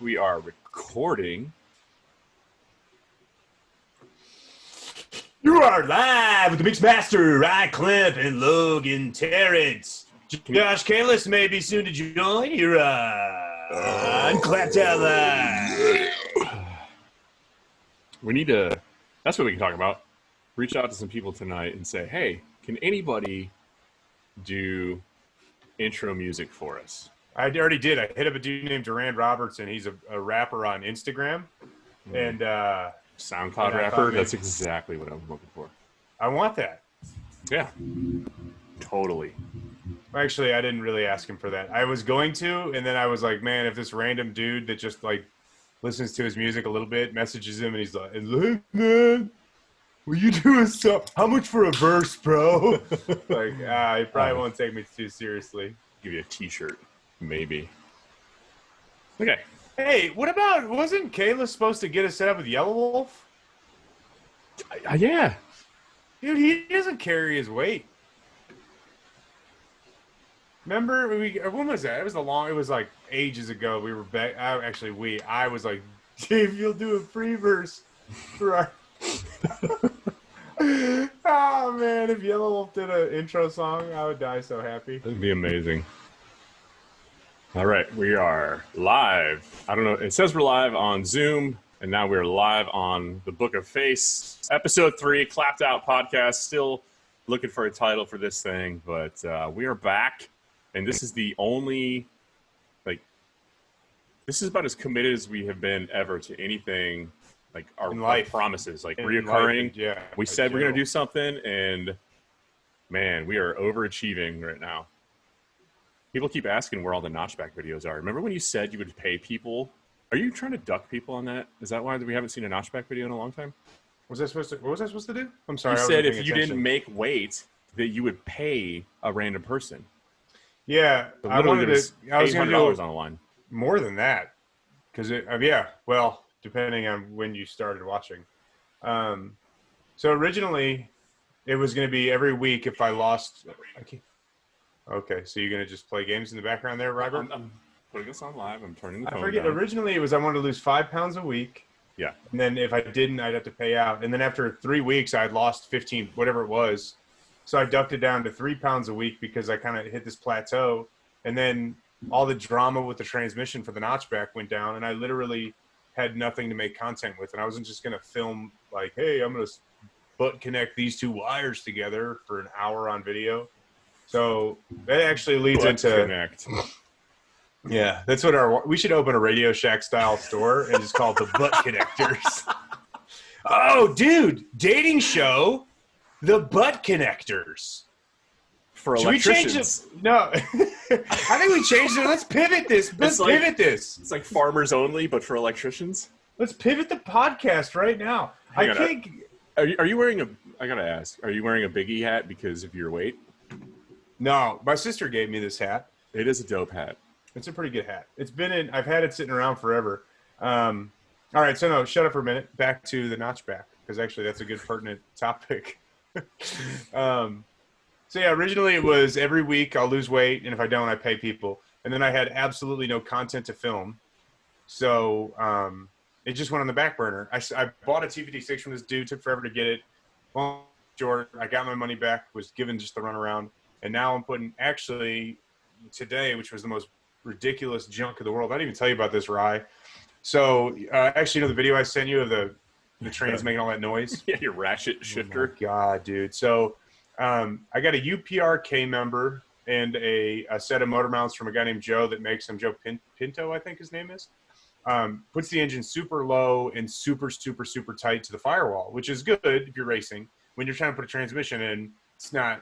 We are recording. You are live with the Mixmaster, Ryan Klemp, and Logan Terrence. Josh Kalis may be soon to join. You're on Clapped Out Live. We need to, that's what we can talk about. Reach out to some people tonight and say, hey, can anybody do intro music for us? I already did. I hit up a dude named Durand Robertson. He's a rapper on Instagram. And SoundCloud rapper? That's exactly what I'm looking for. I want that. Yeah. Totally. Actually, I didn't really ask him for that. I was going to, and then I was like, man, if this random dude that just like listens to his music a little bit messages him and he's like, hey, man, will you do a song? How much for a verse, bro? Like, he probably won't take me too seriously. Give you a t-shirt, maybe. Okay. Hey, what about, wasn't Kayla supposed to get us set up with Yellow Wolf? Yeah. Dude, he doesn't carry his weight. Remember, when was that? It was like ages ago. We were back. I was like, Dave, you'll do a free verse for our. Oh man, if Yellow Wolf did an intro song, I would die so happy. That'd be amazing. All right, we are live. I don't know. It says we're live on Zoom, and now we're live on the Book of Face, episode 3, Clapped Out podcast. Still looking for a title for this thing, but we are back. And this is the only, this is about as committed as we have been ever to anything, like our promises, like reoccurring. Yeah, we said we're going to do something, and man, we are overachieving right now. People keep asking where all the notchback videos are. Remember when you said you would pay people? Are you trying to duck people on that? Is that why we haven't seen a notchback video in a long time? What was I supposed to do? I'm sorry. You said if you didn't make weight, that you would pay a random person. Yeah, So I wanted to. I was going to $800 on the line. More than that, because well, depending on when you started watching. So originally, it was going to be every week if I lost. Okay, so you're going to just play games in the background there, Robert? I'm putting this on live. I'm turning the phone I forget. down. Originally, it was I wanted to lose 5 pounds a week. Yeah. And then if I didn't, I'd have to pay out. And then after 3 weeks, I'd lost 15, whatever it was. So I ducked it down to 3 pounds a week because I kind of hit this plateau. And then all the drama with the transmission for the notchback went down, and I literally had nothing to make content with. And I wasn't just going to film like, hey, I'm going to butt connect these 2 wires together for an hour on video. So that actually leads into connect. Yeah, that's what we should open a Radio Shack style store and just call it the Butt Connectors. Oh, dude, dating show, the Butt Connectors. For should electricians. We change it? No, I think we changed it. Let's pivot this. Pivot this. It's like farmers only, but for electricians. Let's pivot the podcast right now. Are you wearing I gotta ask, are you wearing a Biggie hat because of your weight? No, my sister gave me this hat. It is a dope hat. It's a pretty good hat. I've had it sitting around forever. All right, so no, shut up for a minute. Back to the notchback, because actually that's a good pertinent topic. So yeah, originally it was every week I'll lose weight, and if I don't, I pay people. And then I had absolutely no content to film. So it just went on the back burner. I bought a TVD6 from this dude, took forever to get it. Well, short, I got my money back, was given just the runaround. And now I'm putting, actually, today, which was the most ridiculous junk of the world. I didn't even tell you about this, Rye. So, actually, the video I sent you of the trains making all that noise? Yeah, your ratchet shifter. Oh my God, dude. So, I got a UPRK member and a set of motor mounts from a guy named Joe that makes them. Joe Pinto, I think his name is. Puts the engine super low and super, super, super tight to the firewall, which is good if you're racing. When you're trying to put a transmission in, it's not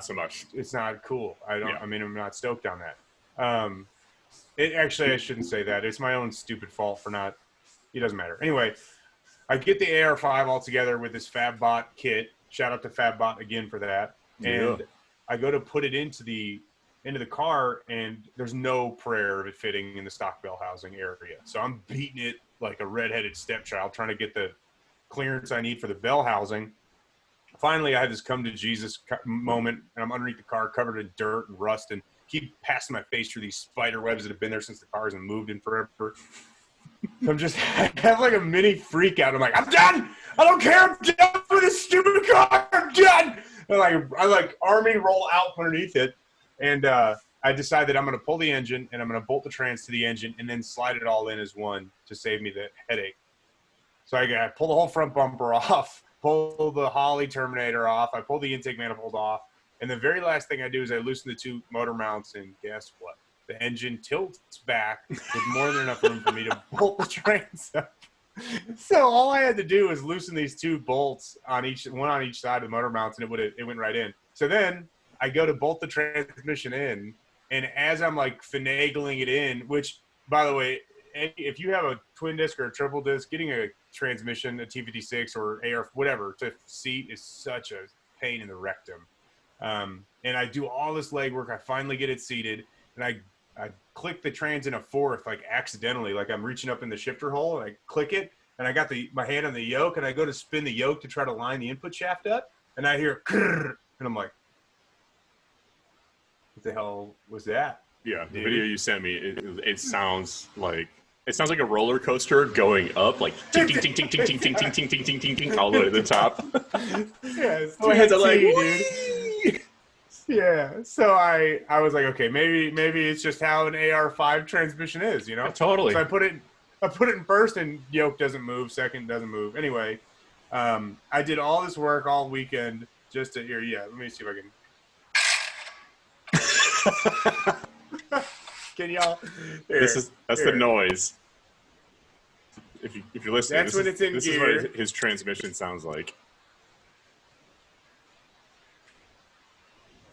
so much. It's not cool. I'm not stoked on that. I shouldn't say that. It's my own stupid fault for not. It doesn't matter. Anyway, I get the AR5 all together with this FabBot kit. Shout out to FabBot again for that. And yeah. I go to put it into the car, and there's no prayer of it fitting in the stock bell housing area. So I'm beating it like a redheaded stepchild, trying to get the clearance I need for the bell housing. Finally, I had this come to Jesus moment, and I'm underneath the car, covered in dirt and rust, and keep passing my face through these spider webs that have been there since the car hasn't moved in forever. I'm just I have like a mini freak out. I'm like, I'm done. I don't care. I'm done with this stupid car. I'm done. And I like army roll out from underneath it, and I decide that I'm going to pull the engine and I'm going to bolt the trans to the engine and then slide it all in as one to save me the headache. So I pull the whole front bumper off, pull the Holley terminator off, I pull the intake manifold off, and the very last thing I do is I loosen the two motor mounts, and guess what? The engine tilts back with more than enough room for me to bolt the trans up. So all I had to do was loosen these two bolts one on each side of the motor mounts, and it went right in. So then I go to bolt the transmission in, and as I'm like finagling it in, which, by the way, if you have a twin disc or a triple disc, getting a transmission, a T56 or AR, whatever, to seat is such a pain in the rectum. And I do all this legwork. I finally get it seated, and I click the trans in a fourth, like accidentally, like I'm reaching up in the shifter hole, and I click it, and I got my hand on the yoke, and I go to spin the yoke to try to line the input shaft up, and I hear, and I'm like, what the hell was that? Yeah, the video you sent me, it sounds like a roller coaster going up, like ting ting ting ting ting ting ting ting ting ting ting ting ting all the way to the top. Yeah, my heads are like, dude. Yeah, so I was like, okay, maybe it's just how an AR5 transmission is, you know? Yeah, totally. So I put it in first, and yoke doesn't move. Second doesn't move. Anyway, I did all this work all weekend just to hear. Yeah, let me see if I can. Can y'all? That's the noise. If you're listening, That's when it's in this gear. is what his transmission sounds like.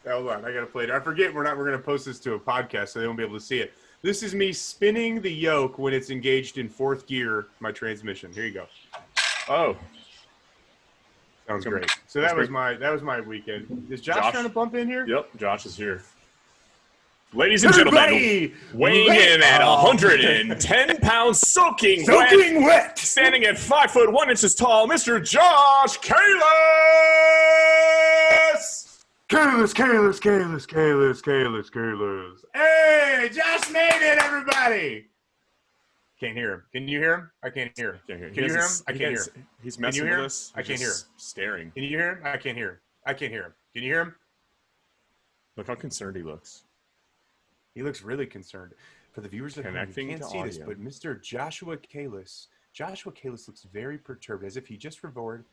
Hold on, I gotta play it. I forget we're gonna post this to a podcast, so they won't be able to see it. This is me spinning the yoke when it's engaged in fourth gear. My transmission. Here you go. Oh, Sounds great. So that was my weekend. Is Josh trying to bump in here? Yep, Josh is here. Ladies and gentlemen, weighing in at 110 pounds, soaking wet, standing at 5 foot 1 inches tall, Mr. Josh Kalis! Kalis. Hey, Josh made it, everybody! Can't hear him. Can you hear him? I can't hear him. Can you hear him? I can't hear him. He's messing with us. I can't hear him. Staring. Can you hear him? I can't hear him. I can't hear him. Can you hear him? Look how concerned he looks. He looks really concerned. For the viewers at home, you can't see this, but Mr. Joshua Kalis looks very perturbed, as if he just revored?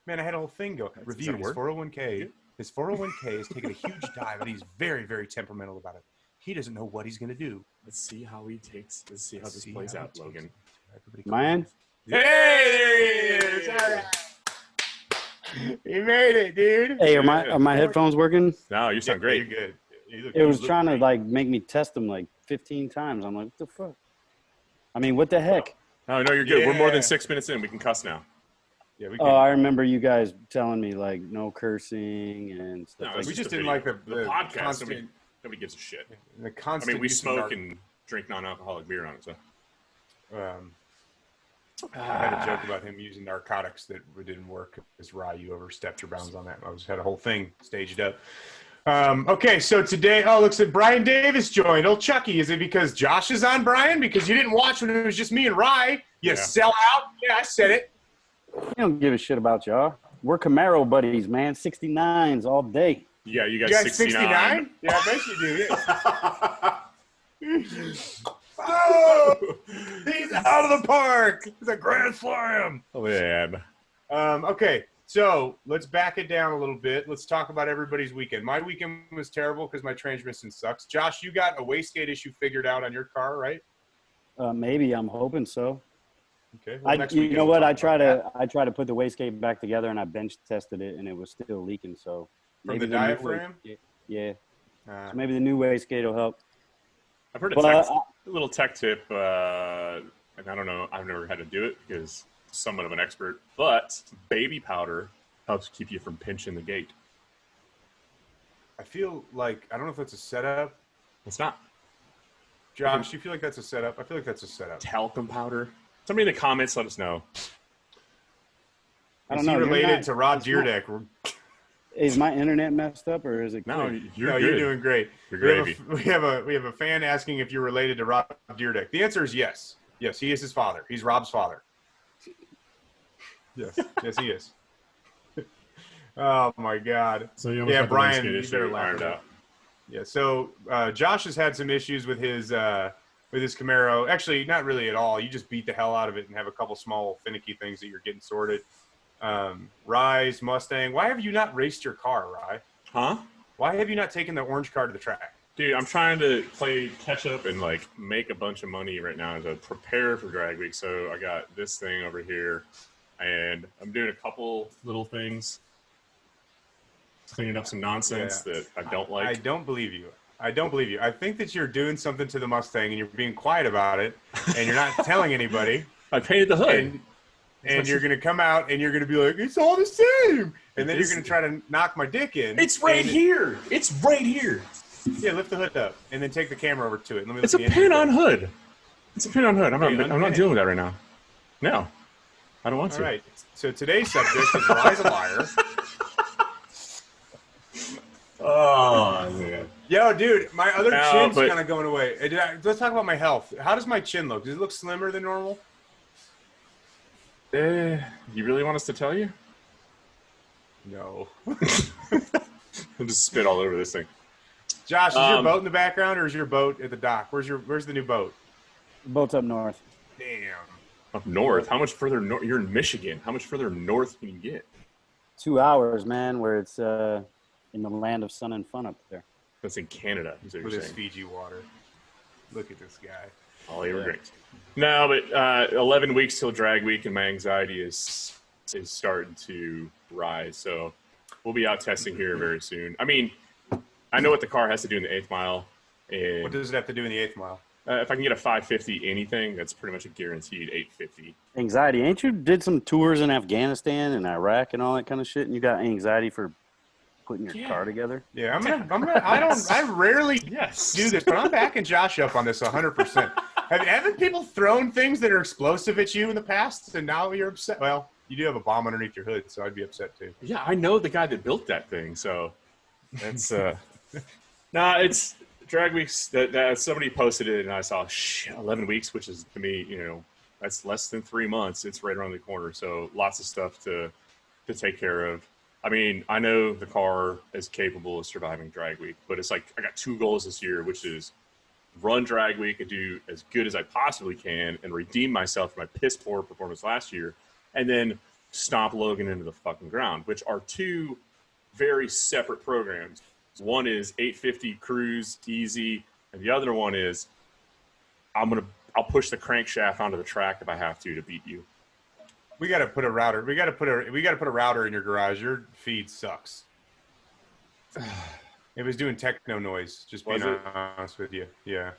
Man, I had a whole thing go. Reviewed his 401k. Yeah. His 401k has taken a huge dive, and he's very, very temperamental about it. He doesn't know what he's going to do. Let's see how this plays out, Logan. Man. Hey, there he is. All right. He made it, dude. Hey, are my headphones working? No, you sound great. You're good. It was trying to like make me test them like 15 times. I'm like, what the fuck? I mean, what the heck? No, you're good. Yeah. We're more than 6 minutes in. We can cuss now. Yeah, we can. Oh, I remember you guys telling me like no cursing and stuff. No, we just didn't like the podcast. Nobody gives a shit. The constant. We smoke and drink non-alcoholic beer on it. So. I had a joke about him using narcotics that didn't work because Ryu overstepped your bounds on that. I had a whole thing staged up. Okay, so today, looks like Brian Davis joined. Old Chucky, is it because Josh is on, Brian? Because you didn't watch when it was just me and Rye. You sell out. Yeah, I said it. I don't give a shit about y'all. We're Camaro buddies, man. 69s all day. Yeah, you got 69? Yeah, I bet you do. Oh, he's out of the park. It's a grand slam. Oh, man. Okay, so let's back it down a little bit. Let's talk about everybody's weekend. My weekend was terrible because my transmission sucks. Josh, you got a wastegate issue figured out on your car, right? Maybe. I'm hoping so. Okay. Well, you know what? I try to put the wastegate back together, and I bench tested it, and it was still leaking. So from the diaphragm. Yeah. So maybe the new wastegate will help. I've heard a little tech tip, and I don't know. I've never had to do it because I'm somewhat of an expert. But baby powder helps keep you from pinching the gate. I feel like I don't know if that's a setup. It's not. Josh, you feel like that's a setup? I feel like that's a setup. Talcum powder. Somebody in the comments, let us know. I don't know. Related to Rod Deerdeck. Is my internet messed up, or is it? No, you're doing great. You're gravy. We have a fan asking if you're related to Rod Deerdeck. The answer is yes. Yes, he is his father. He's Rob's father. Yes, yes, he is. Oh my God. So you almost Yeah, got the Brian, windscreen you issue better laugh ironed at out. Yeah. So Josh has had some issues with his Camaro. Actually, not really at all. You just beat the hell out of it and have a couple small finicky things that you're getting sorted. Rye's Mustang. Why have you not raced your car, Rye? Huh? Why have you not taken the orange car to the track? Dude, I'm trying to play catch up and like make a bunch of money right now to prepare for drag week. So I got this thing over here, and I'm doing a couple little things, cleaning up some nonsense that I don't like. I don't believe you. I don't believe you. I think that you're doing something to the Mustang and you're being quiet about it, and you're not telling anybody. I painted the hood. And you're going to come out and you're going to be like, it's all the same. And then you're going to try to knock my dick in. It's right here. It's right here. Yeah, lift the hood up and then take the camera over to it. It's a pin-on hood. It's a pin-on hood. I'm not dealing with that right now. No, I don't want to. All right. So today's subject is Rye's a liar. Oh, man. Yo, dude, my other chin's but- kind of going away. Let's talk about my health. How does my chin look? Does it look slimmer than normal? You really want us to tell you? No. I'll just spit all over this thing. Josh, is your boat in the background or is your boat at the dock? Where's the new boat? Boats up north. Damn. Up north? How much further north? You're in Michigan. How much further north can you get? 2 hours, man, where it's in the land of sun and fun up there. That's in Canada. Is what With you're his saying. Fiji water. Look at this guy. Oh, they were great. No, but 11 weeks till drag week, and my anxiety is starting to rise. So we'll be out testing here very soon. I mean, I know what the car has to do in the 8th mile. And What does it have to do in the 8th mile? if I can get a 550 anything, that's pretty much a guaranteed 850. Anxiety. Ain't you did some tours in Afghanistan and Iraq and all that kind of shit, and you got anxiety for putting your car together? Yeah, I rarely Yes. do this, but I'm backing Josh up on this 100%. Haven't people thrown things that are explosive at you in the past, and now you're upset? Well, you do have a bomb underneath your hood, so I'd be upset too. Yeah, I know the guy that built that thing, so that's nah, it's drag weeks that somebody posted it and I saw 11 weeks, which is to me, that's less than 3 months. It's right around the corner, so lots of stuff to take care of. I mean, I know the car is capable of surviving drag week, but it's like I got 2 goals this year, which is run drag week and do as good as I possibly can and redeem myself for my piss poor performance last year, and then stomp Logan into the fucking ground, which are 2 very separate programs. One is 850 cruise easy, and the other one is I'll push the crankshaft onto the track if I have to beat you. We got to put a router. We got to put a router in your garage. Your feed sucks. It was doing techno noise. Just being honest with you. Yeah.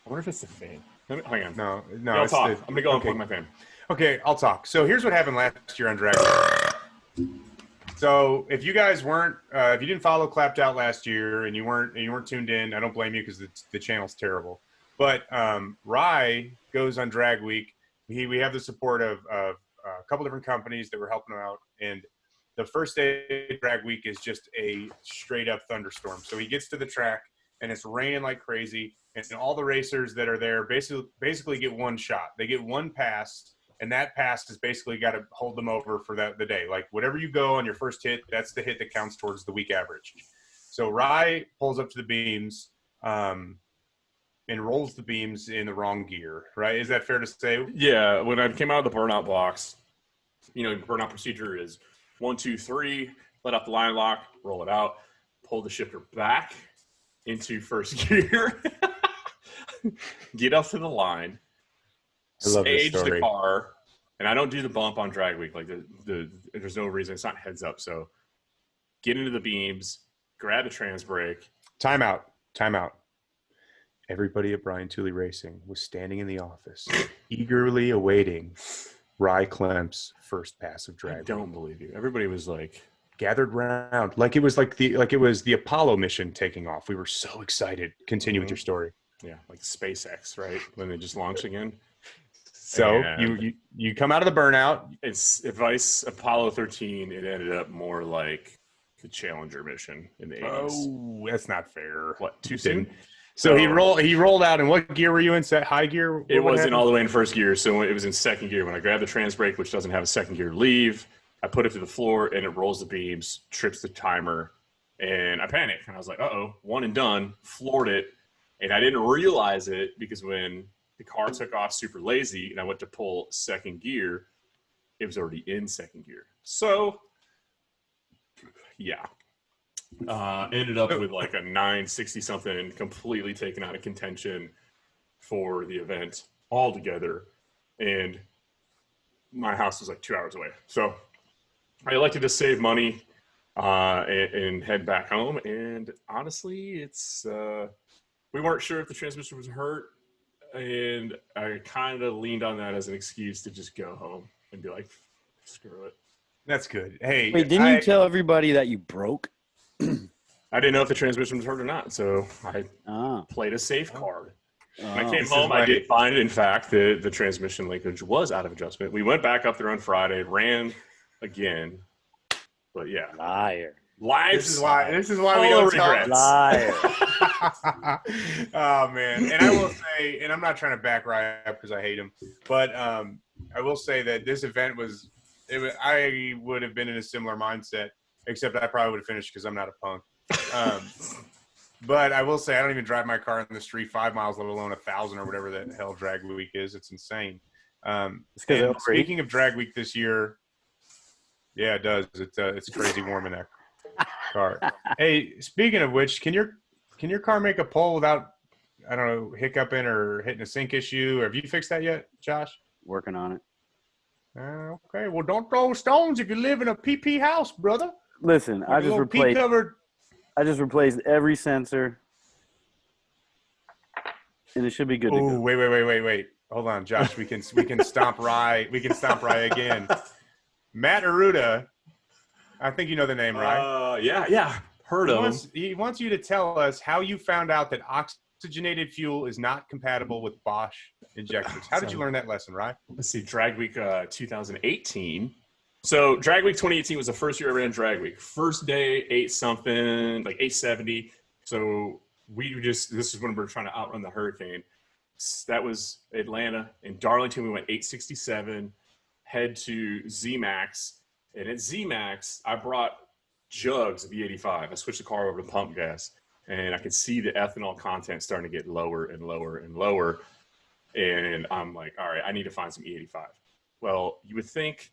I wonder if it's the fan. Hang on. No. I'll talk. I'm gonna go and okay. plug my fan. Okay, I'll talk. So here's what happened last year on Drag Race. So if you guys weren't, if you didn't follow Clapped Out last year and you weren't tuned in, I don't blame you because the channel's terrible. But Rye goes on Drag Week. We have the support of a couple different companies that were helping him out, and the first day of Drag Week is just a straight up thunderstorm. So he gets to the track and it's raining like crazy, and all the racers that are there basically get one shot. They get one pass. And that pass has basically got to hold them over for the day. Like whatever you go on your first hit, that's the hit that counts towards the week average. So Rye pulls up to the beams and rolls the beams in the wrong gear, right? Is that fair to say? Yeah, when I came out of the burnout box, burnout procedure is 1, 2, 3, let off the line lock, roll it out, pull the shifter back into first gear, get up to the line, I love this stage the story. car, and I don't do the bump on drag week. Like there's no reason. It's not heads up. So get into the beams, grab the trans brake. Time out. Everybody at Brian Tooley Racing was standing in the office, eagerly awaiting Rye Klemp's first pass of I drag. don't believe you. Everybody was like Gathered round like it was the Apollo mission taking off. We were so excited. Continue with your story. yeah, like SpaceX, right? When they just launch again. So And you come out of the burnout. it's advice Apollo 13. It ended up more like the Challenger mission in the 80s. Oh, that's not fair. What, too Didn't- soon? So he rolled out, and what gear were you in? High gear? It wasn't all the way in first gear, so it was in second gear. When I grabbed the trans brake, which doesn't have a second gear leave, I put it to the floor, and it rolls the beams, trips the timer, and I panicked. And I was like, uh-oh, one and done, floored it. And I didn't realize it because when the car took off super lazy and I went to pull second gear, it was already in second gear. So, yeah. Ended up with like a 960 something and completely taken out of contention for the event altogether. And my house was like 2 hours away. So I elected to save money and head back home. And honestly, it's we weren't sure if the transmission was hurt. And I kind of leaned on that as an excuse to just go home and be like, screw it. That's good. Hey, wait, didn't you tell everybody that you broke? I didn't know if the transmission was hurt or not, so I played a safe card. When I came home, I did find, in fact, that the transmission linkage was out of adjustment. We went back up there on Friday, ran again, but yeah. Liar. This is why we don't tell. Liar. Oh man! And I will say, and I'm not trying to back Ryan up because I hate him, but I will say that this event was. I would have been in a similar mindset, except I probably would have finished because I'm not a punk. But I will say I don't even drive my car in the street 5 miles, let alone 1,000 or whatever the hell drag week is. It's insane. And speaking of drag week this year, yeah, it does. It's crazy warm in that car. Hey, speaking of which, can your car make a pull without, I don't know, hiccuping or hitting a sync issue? Have you fixed that yet, Josh? Working on it. Okay, well, don't throw stones if you live in a PP house, brother. Listen, I just replaced every sensor, and it should be good to go. Wait. Hold on, Josh. We can stomp Rye. We can stomp Rye again. Matt Aruda, I think you know the name, right? Yeah. Heard of him. He wants you to tell us how you found out that oxygenated fuel is not compatible with Bosch injectors. How did you learn that lesson, Rye? Let's see, Drag Week 2018. So Drag Week 2018 was the first year I ran Drag Week. First day, 8-something, like 870. So this is when we were trying to outrun the hurricane. That was Atlanta. In Darlington, we went 867, head to ZMAX. And at ZMAX, I brought jugs of E85. I switched the car over to pump gas. And I could see the ethanol content starting to get lower and lower and lower. And I'm like, all right, I need to find some E85. Well, you would think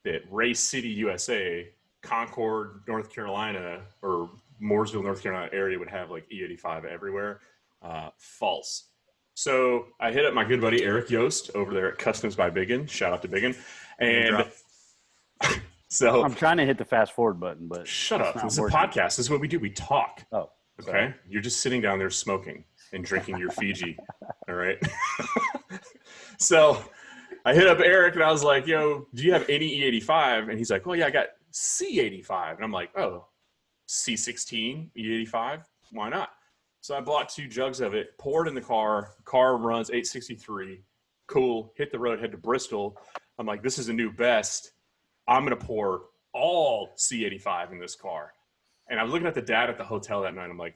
that Race City, USA, Concord, North Carolina, or Mooresville, North Carolina area would have like E85 everywhere. False. So I hit up my good buddy Eric Yost over there at Customs by Biggin. Shout out to Biggin. And so I'm trying to hit the fast forward button, but shut up. This is a podcast. This is what we do. We talk. Oh. Okay. Sorry. You're just sitting down there smoking and drinking your Fiji. All right. So I hit up Eric and I was like, yo, do you have any E85? And he's like, well, yeah, I got C85. And I'm like, oh, C16, E85? Why not? So I bought 2 jugs of it, poured in the car. Car runs 863. Cool. Hit the road, head to Bristol. I'm like, this is a new best. I'm going to pour all C85 in this car. And I was looking at the data at the hotel that night. I'm like,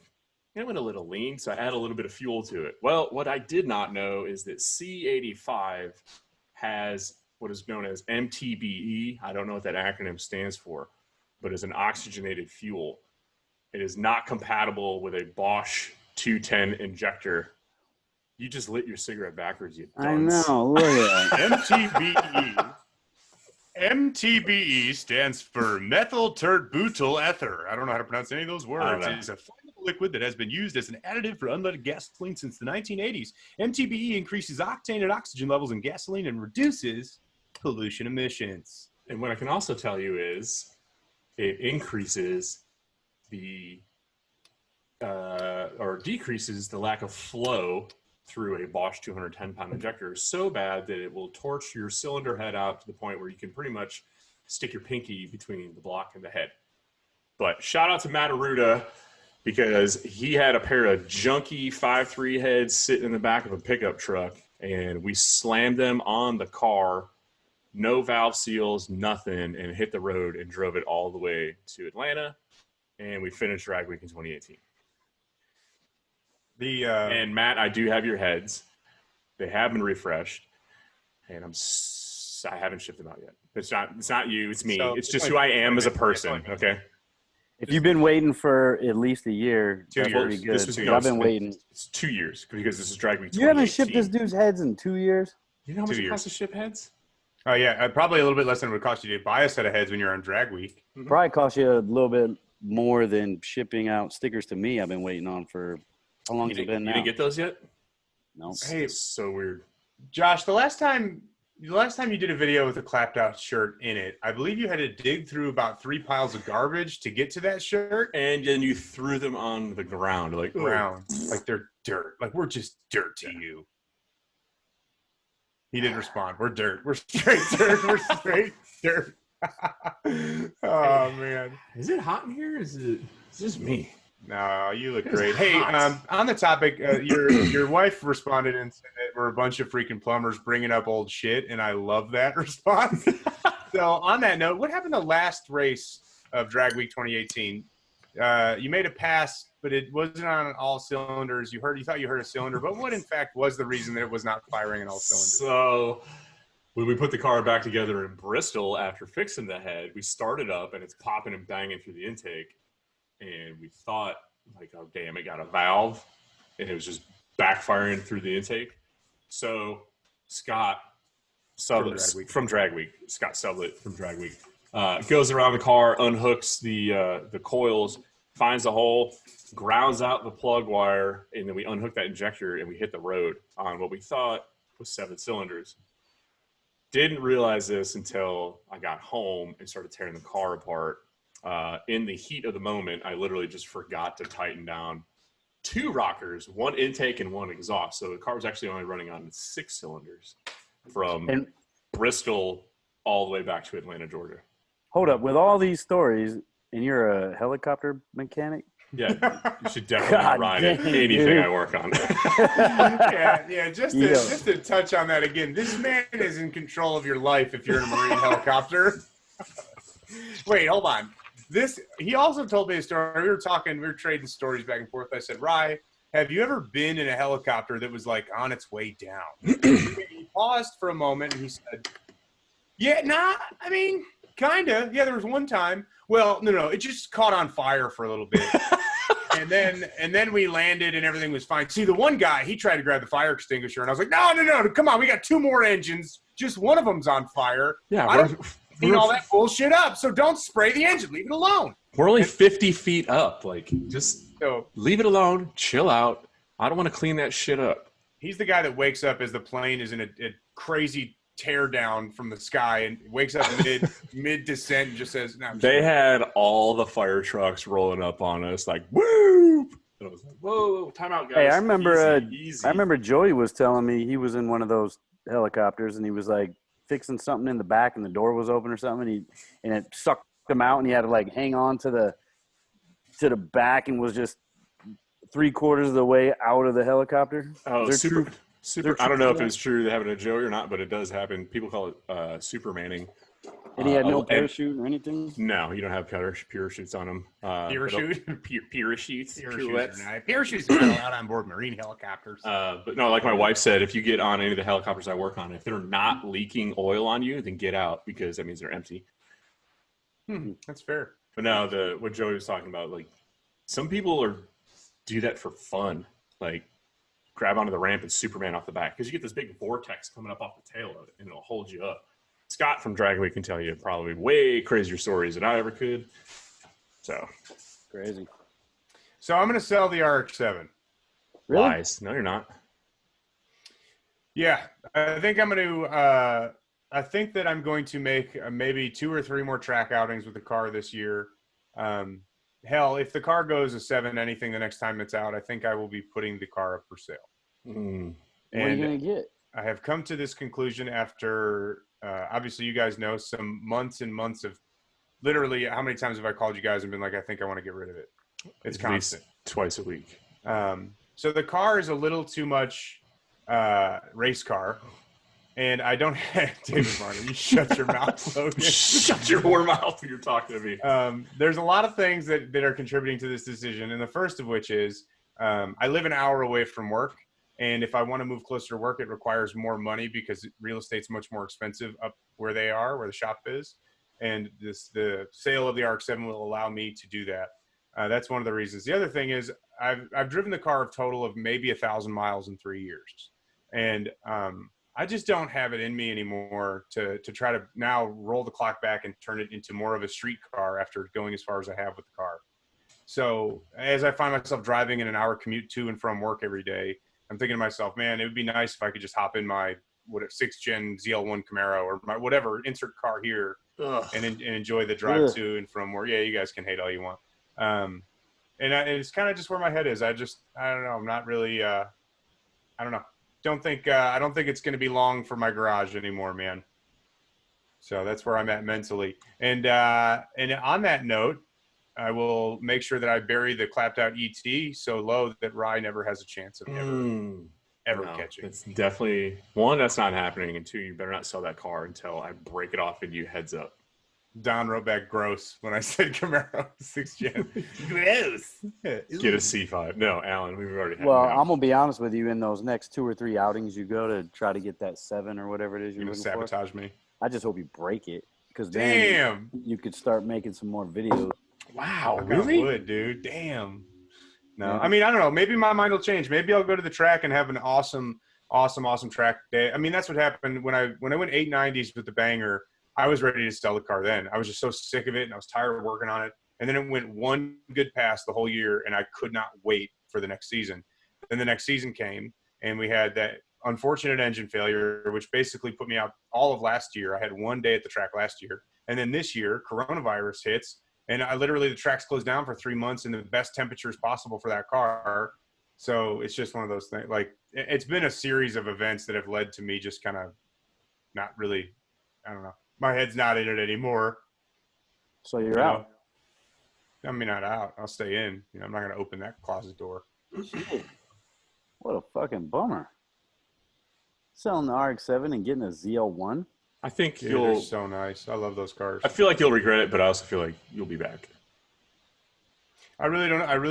it went a little lean, so I add a little bit of fuel to it. Well, what I did not know is that C85 has what is known as MTBE. I don't know what that acronym stands for, but it's an oxygenated fuel. It is not compatible with a Bosch 210 injector. You just lit your cigarette backwards, you dunce. I know. Look at that. MTBE. MTBE stands for methyl tert-butyl ether. I don't know how to pronounce any of those words. It is a flammable liquid that has been used as an additive for unleaded gasoline since the 1980s. MTBE increases octane and oxygen levels in gasoline and reduces pollution emissions. And what I can also tell you is it increases the or decreases the lack of flow through a Bosch 210-pound injector so bad that it will torch your cylinder head out to the point where you can pretty much stick your pinky between the block and the head. But shout out to Matt Aruda because he had a pair of junky 5.3 heads sitting in the back of a pickup truck, and we slammed them on the car, no valve seals, nothing, and hit the road and drove it all the way to Atlanta, and we finished Drag Week in 2018. And Matt, I do have your heads. They have been refreshed, and I haven't shipped them out yet. It's not you. It's me. So, it's just who I am as a person. Okay. If you've been waiting for at least a year, 2 that's years. pretty good. This was- 'cause no, I've been waiting. It's 2 years because this is Drag Week 2018. You haven't shipped this dude's heads in 2 years? You know how much 2 it years. costs to ship heads? Oh yeah, probably a little bit less than it would cost you to buy a set of heads when you're on Drag Week. Probably cost you a little bit more than shipping out stickers to me. I've been waiting on for how long has it been You now? didn't get those yet? No. Hey, It's so weird. Josh, the last time you did a video with a clapped out shirt in it, I believe you had to dig through about 3 piles of garbage to get to that shirt. And then you threw them on the ground, like Brown, like they're dirt. Like we're just dirt to you. He didn't respond. We're dirt. We're straight dirt. We're straight dirt. Oh man. Is it hot in here? Is this me? No, you look great. Hey, hot. on the topic, your wife responded and said that we're a bunch of freaking plumbers bringing up old shit, and I love that response. So, on that note, what happened the last race of Drag Week 2018? You made a pass, but it wasn't on all cylinders. You thought you heard a cylinder, but what in fact was the reason that it was not firing on all cylinders? So when we put the car back together in Bristol after fixing the head, we started up and it's popping and banging through the intake. And we thought, like, oh, damn, it got a valve. And it was just backfiring through the intake. So Scott Sublett from Drag Week, Scott Sublett from Drag Week, goes around the car, unhooks the coils, finds a hole, grounds out the plug wire, and then we unhook that injector and we hit the road on what we thought was 7 cylinders. Didn't realize this until I got home and started tearing the car apart. In the heat of the moment, I literally just forgot to tighten down 2 rockers, 1 intake and 1 exhaust. So the car was actually only running on 6 cylinders from Bristol all the way back to Atlanta, Georgia. Hold up. With all these stories, and you're a helicopter mechanic? Yeah, you should definitely God ride dang, anything dude. I work on. Yeah. Just to touch on that again, this man is in control of your life if you're in a Marine helicopter. Wait, hold on. He also told me a story. We were trading stories back and forth. I said, Rye, have you ever been in a helicopter that was like on its way down? He paused for a moment and he said, yeah, I mean, kind of. Yeah, there was one time. Well, no, it just caught on fire for a little bit. and then we landed and everything was fine. See, the one guy, he tried to grab the fire extinguisher and I was like, no, come on. We got 2 more engines. Just one of them's on fire. Yeah, I don't clean all that bullshit up. So don't spray the engine. Leave it alone. we're only 50 feet up. Like, just leave it alone. Chill out. I don't want to clean that shit up. He's the guy that wakes up as the plane is in a crazy tear down from the sky and wakes up mid descent and just says, "No." They had all the fire trucks rolling up on us, like whoop. And I was like, "Whoa, time out, guys!" Hey, I remember. Easy. I remember Joey was telling me he was in one of those helicopters and he was like fixing something in the back and the door was open or something and it sucked him out and he had to like hang on to the back and was just 3/4 of the way out of the helicopter. Oh, super. I don't know if it's true they have it in Joey or not, but it does happen. People call it Supermaning. And he had no parachute or anything? No, you don't have parachutes on them. Parachute? Parachutes. Parachutes are not allowed on board Marine helicopters. But no, like my wife said, if you get on any of the helicopters I work on, if they're not leaking oil on you, then get out because that means they're empty. That's fair. But no, what Joey was talking about, like some people do that for fun, like grab onto the ramp and Superman off the back because you get this big vortex coming up off the tail of it and it'll hold you up. Scott from Drag Week can tell you probably way crazier stories than I ever could. So Crazy. So I'm going to sell the RX-7. Really? lies. No, you're not. Yeah, I think I'm going to. I think that I'm going to make maybe 2 or 3 more track outings with the car this year. Hell, if the car goes a 7 anything the next time it's out, I think I will be putting the car up for sale. Mm. What are you going to get? I have come to this conclusion after, obviously, you guys know, some months and months of literally, how many times have I called you guys and been like, I think I want to get rid of it? It's At constant. least twice a week. So the car is a little too much race car. And I don't have David Martin. You shut your mouth, Logan. Shut your whore mouth when you're talking to me. There's a lot of things that are contributing to this decision. And the first of which is I live an hour away from work, and if I want to move closer to work, it requires more money because real estate's much more expensive up where they are, where the shop is. And the sale of the RX-7 will allow me to do that. That's one of the reasons. The other thing is I've driven the car a total of maybe 1,000 miles in 3 years, and I just don't have it in me anymore to try to now roll the clock back and turn it into more of a street car after going as far as I have with the car. So as I find myself driving in an hour commute to and from work every day, I'm thinking to myself, man, it would be nice if I could just hop in my 6th gen ZL1 Camaro or my whatever insert car here and enjoy the drive to and from work. Yeah, you guys can hate all you want. And it's kind of just where my head is. I don't know. I'm not really, I don't know. I don't think it's going to be long for my garage anymore, man. So that's where I'm at mentally. And on that note, I will make sure that I bury the clapped out ET so low that Rye never has a chance of ever catching. It's definitely, one, that's not happening, and two, you better not sell that car until I break it off and you heads up. Don wrote back gross when I said Camaro 6th gen. Gross. Get a C5. No, Alan, we've already had Well, I'm going to be honest with you. In those next 2 or 3 outings you go to try to get that 7 or whatever it is you're looking for, sabotage me. I just hope you break it, because then you could start making some more videos. Wow, really? Would, dude. Damn. No, I mean, I don't know. Maybe my mind will change. Maybe I'll go to the track and have an awesome track day. I mean, that's what happened when I went 890s with the Banger. I was ready to sell the car then. I was just so sick of it, and I was tired of working on it. And then it went one good pass the whole year, and I could not wait for the next season. Then the next season came, and we had that unfortunate engine failure, which basically put me out all of last year. I had one day at the track last year. And then this year, coronavirus hits, and the track's closed down for 3 months in the best temperatures possible for that car. So it's just one of those things. Like, it's been a series of events that have led to me just kind of not really, I don't know. My head's not in it anymore. So you're out. I mean, not out. I'll stay in. I'm not going to open that closet door. What a fucking bummer. Selling the RX-7 and getting a ZL1. I think they're so nice. I love those cars. I feel like you'll regret it, but I also feel like you'll be back. I really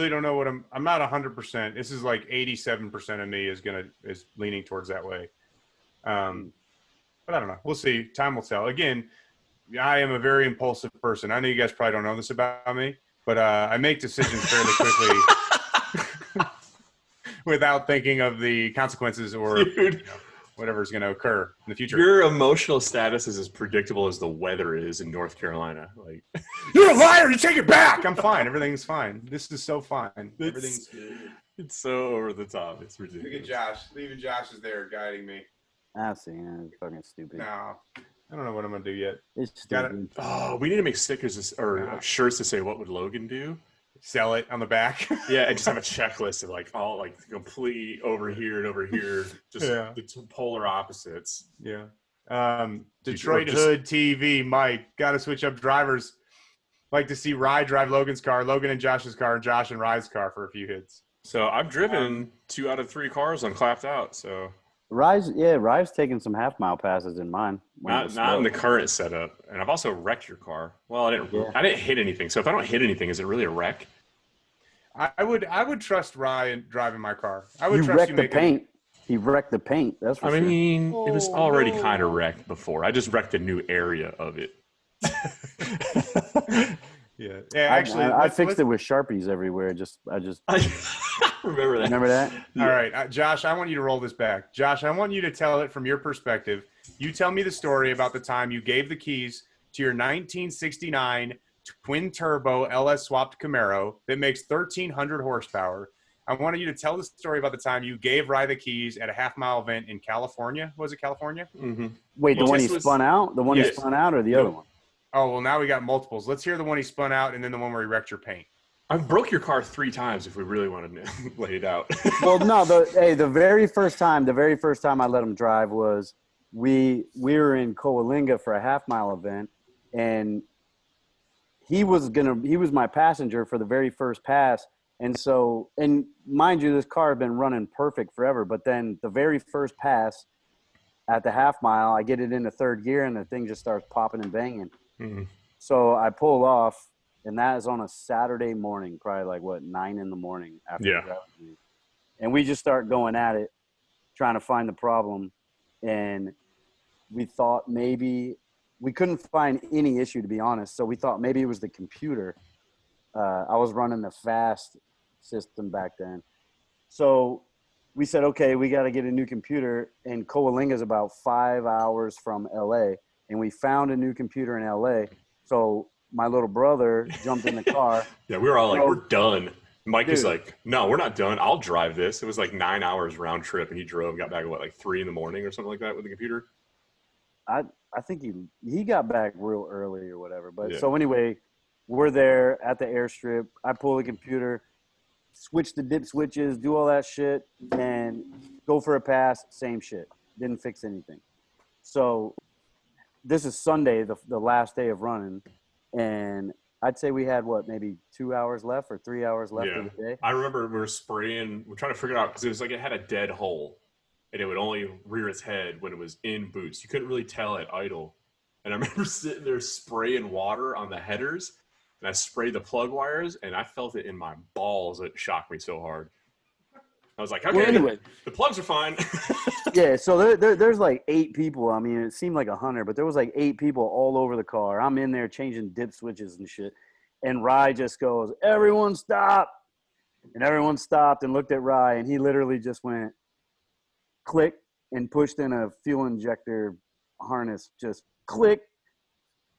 don't know what I'm not 100%. This is like 87% of me is leaning towards that way. But I don't know. We'll see. Time will tell. Again, I am a very impulsive person. I know you guys probably don't know this about me, but I make decisions fairly quickly without thinking of the consequences or whatever's going to occur in the future. Your emotional status is as predictable as the weather is in North Carolina. Like, you're a liar. You take it back. I'm fine. Everything's fine. This is so fine. Everything's good. It's so over the top. It's ridiculous. Look at Josh. Even Josh is there guiding me. I see. It's fucking stupid. No, I don't know what I'm gonna do yet. It's stupid. We need to make stickers or shirts to say "What would Logan do?" Sell it on the back. Yeah, and just have a checklist of all completely over here and over here, just the polar opposites. Yeah. Detroit Hood TV, Mike. Got to switch up drivers. Like to see Rye drive Logan's car, Logan and Josh's car, and Josh and Rye's car for a few hits. So I've driven 2 out of 3 cars on clapped out. So. Rye's taking some half-mile passes in mine. Not in the current setup, and I've also wrecked your car. Well, I didn't hit anything. So if I don't hit anything, is it really a wreck? I would trust Rye in driving my car. I would you trust wrecked you the paint. He wrecked the paint. That's for sure. I mean, it was already kind of wrecked before. I just wrecked a new area of it. Yeah. Actually, I fixed it with Sharpies everywhere. I remember that. Remember that? All right, Josh, I want you to roll this back. Josh, I want you to tell it from your perspective. You tell me the story about the time you gave the keys to your 1969 twin turbo LS swapped Camaro that makes 1,300 horsepower. I wanted you to tell the story about the time you gave Rye the keys at a half-mile event in California. Was it California? Mm-hmm. Wait, the one he spun out? The one he spun out or the other one? Oh, well, now we got multiples. Let's hear the one he spun out and then the one where he wrecked your paint. I've broke your car 3 times if we really wanted to lay it out. Well, no, the very first time I let him drive was we were in Coalinga for a half-mile event, and he was my passenger for the very first pass. And so, and mind you, this car had been running perfect forever, but then the very first pass at the half mile, I get it into third gear and the thing just starts popping and banging. Mm-hmm. So I pull off and that is on a Saturday morning, probably like 9 in the morning after Yeah. the drivers meeting. And we just start going at it, trying to find the problem, and we thought maybe we couldn't find any issue, to be honest. So we thought maybe it was the computer. I was running the fast system back then. So we said, okay, we got to get a new computer. And Coalinga is about 5 hours from LA. And we found a new computer in LA. So my little brother jumped in the car. Yeah, we were all like, Bro. we're done. Mike is Dude. like, no, we're not done. I'll drive this. It was like 9 hours round trip, and he drove, got back at like 3 in the morning or something like that with the computer. I think he got back real early or whatever. But Yeah. so anyway, we're there at the airstrip. I pull the computer, switch the dip switches, do all that shit, and go for a pass. Same shit. Didn't fix anything. So this is Sunday, the last day of running, and I'd say we had maybe 2 hours left or 3 hours left Yeah. of the day. I remember we were spraying, we're trying to figure it out because it was like it had a dead hole, and it would only rear its head when it was in boost. You couldn't really tell at idle. And I remember sitting there spraying water on the headers, and I sprayed the plug wires, and I felt it in my balls. It shocked me so hard. I was like, okay, Well, anyway, the plugs are fine. yeah. So there's like 8 people. I mean, it seemed like 100, but there was like 8 people all over the car. I'm in there changing dip switches and shit. And Rye just goes, "Everyone stop!" And everyone stopped and looked at Rye, and he literally just went, click, and pushed in a fuel injector harness. Just click.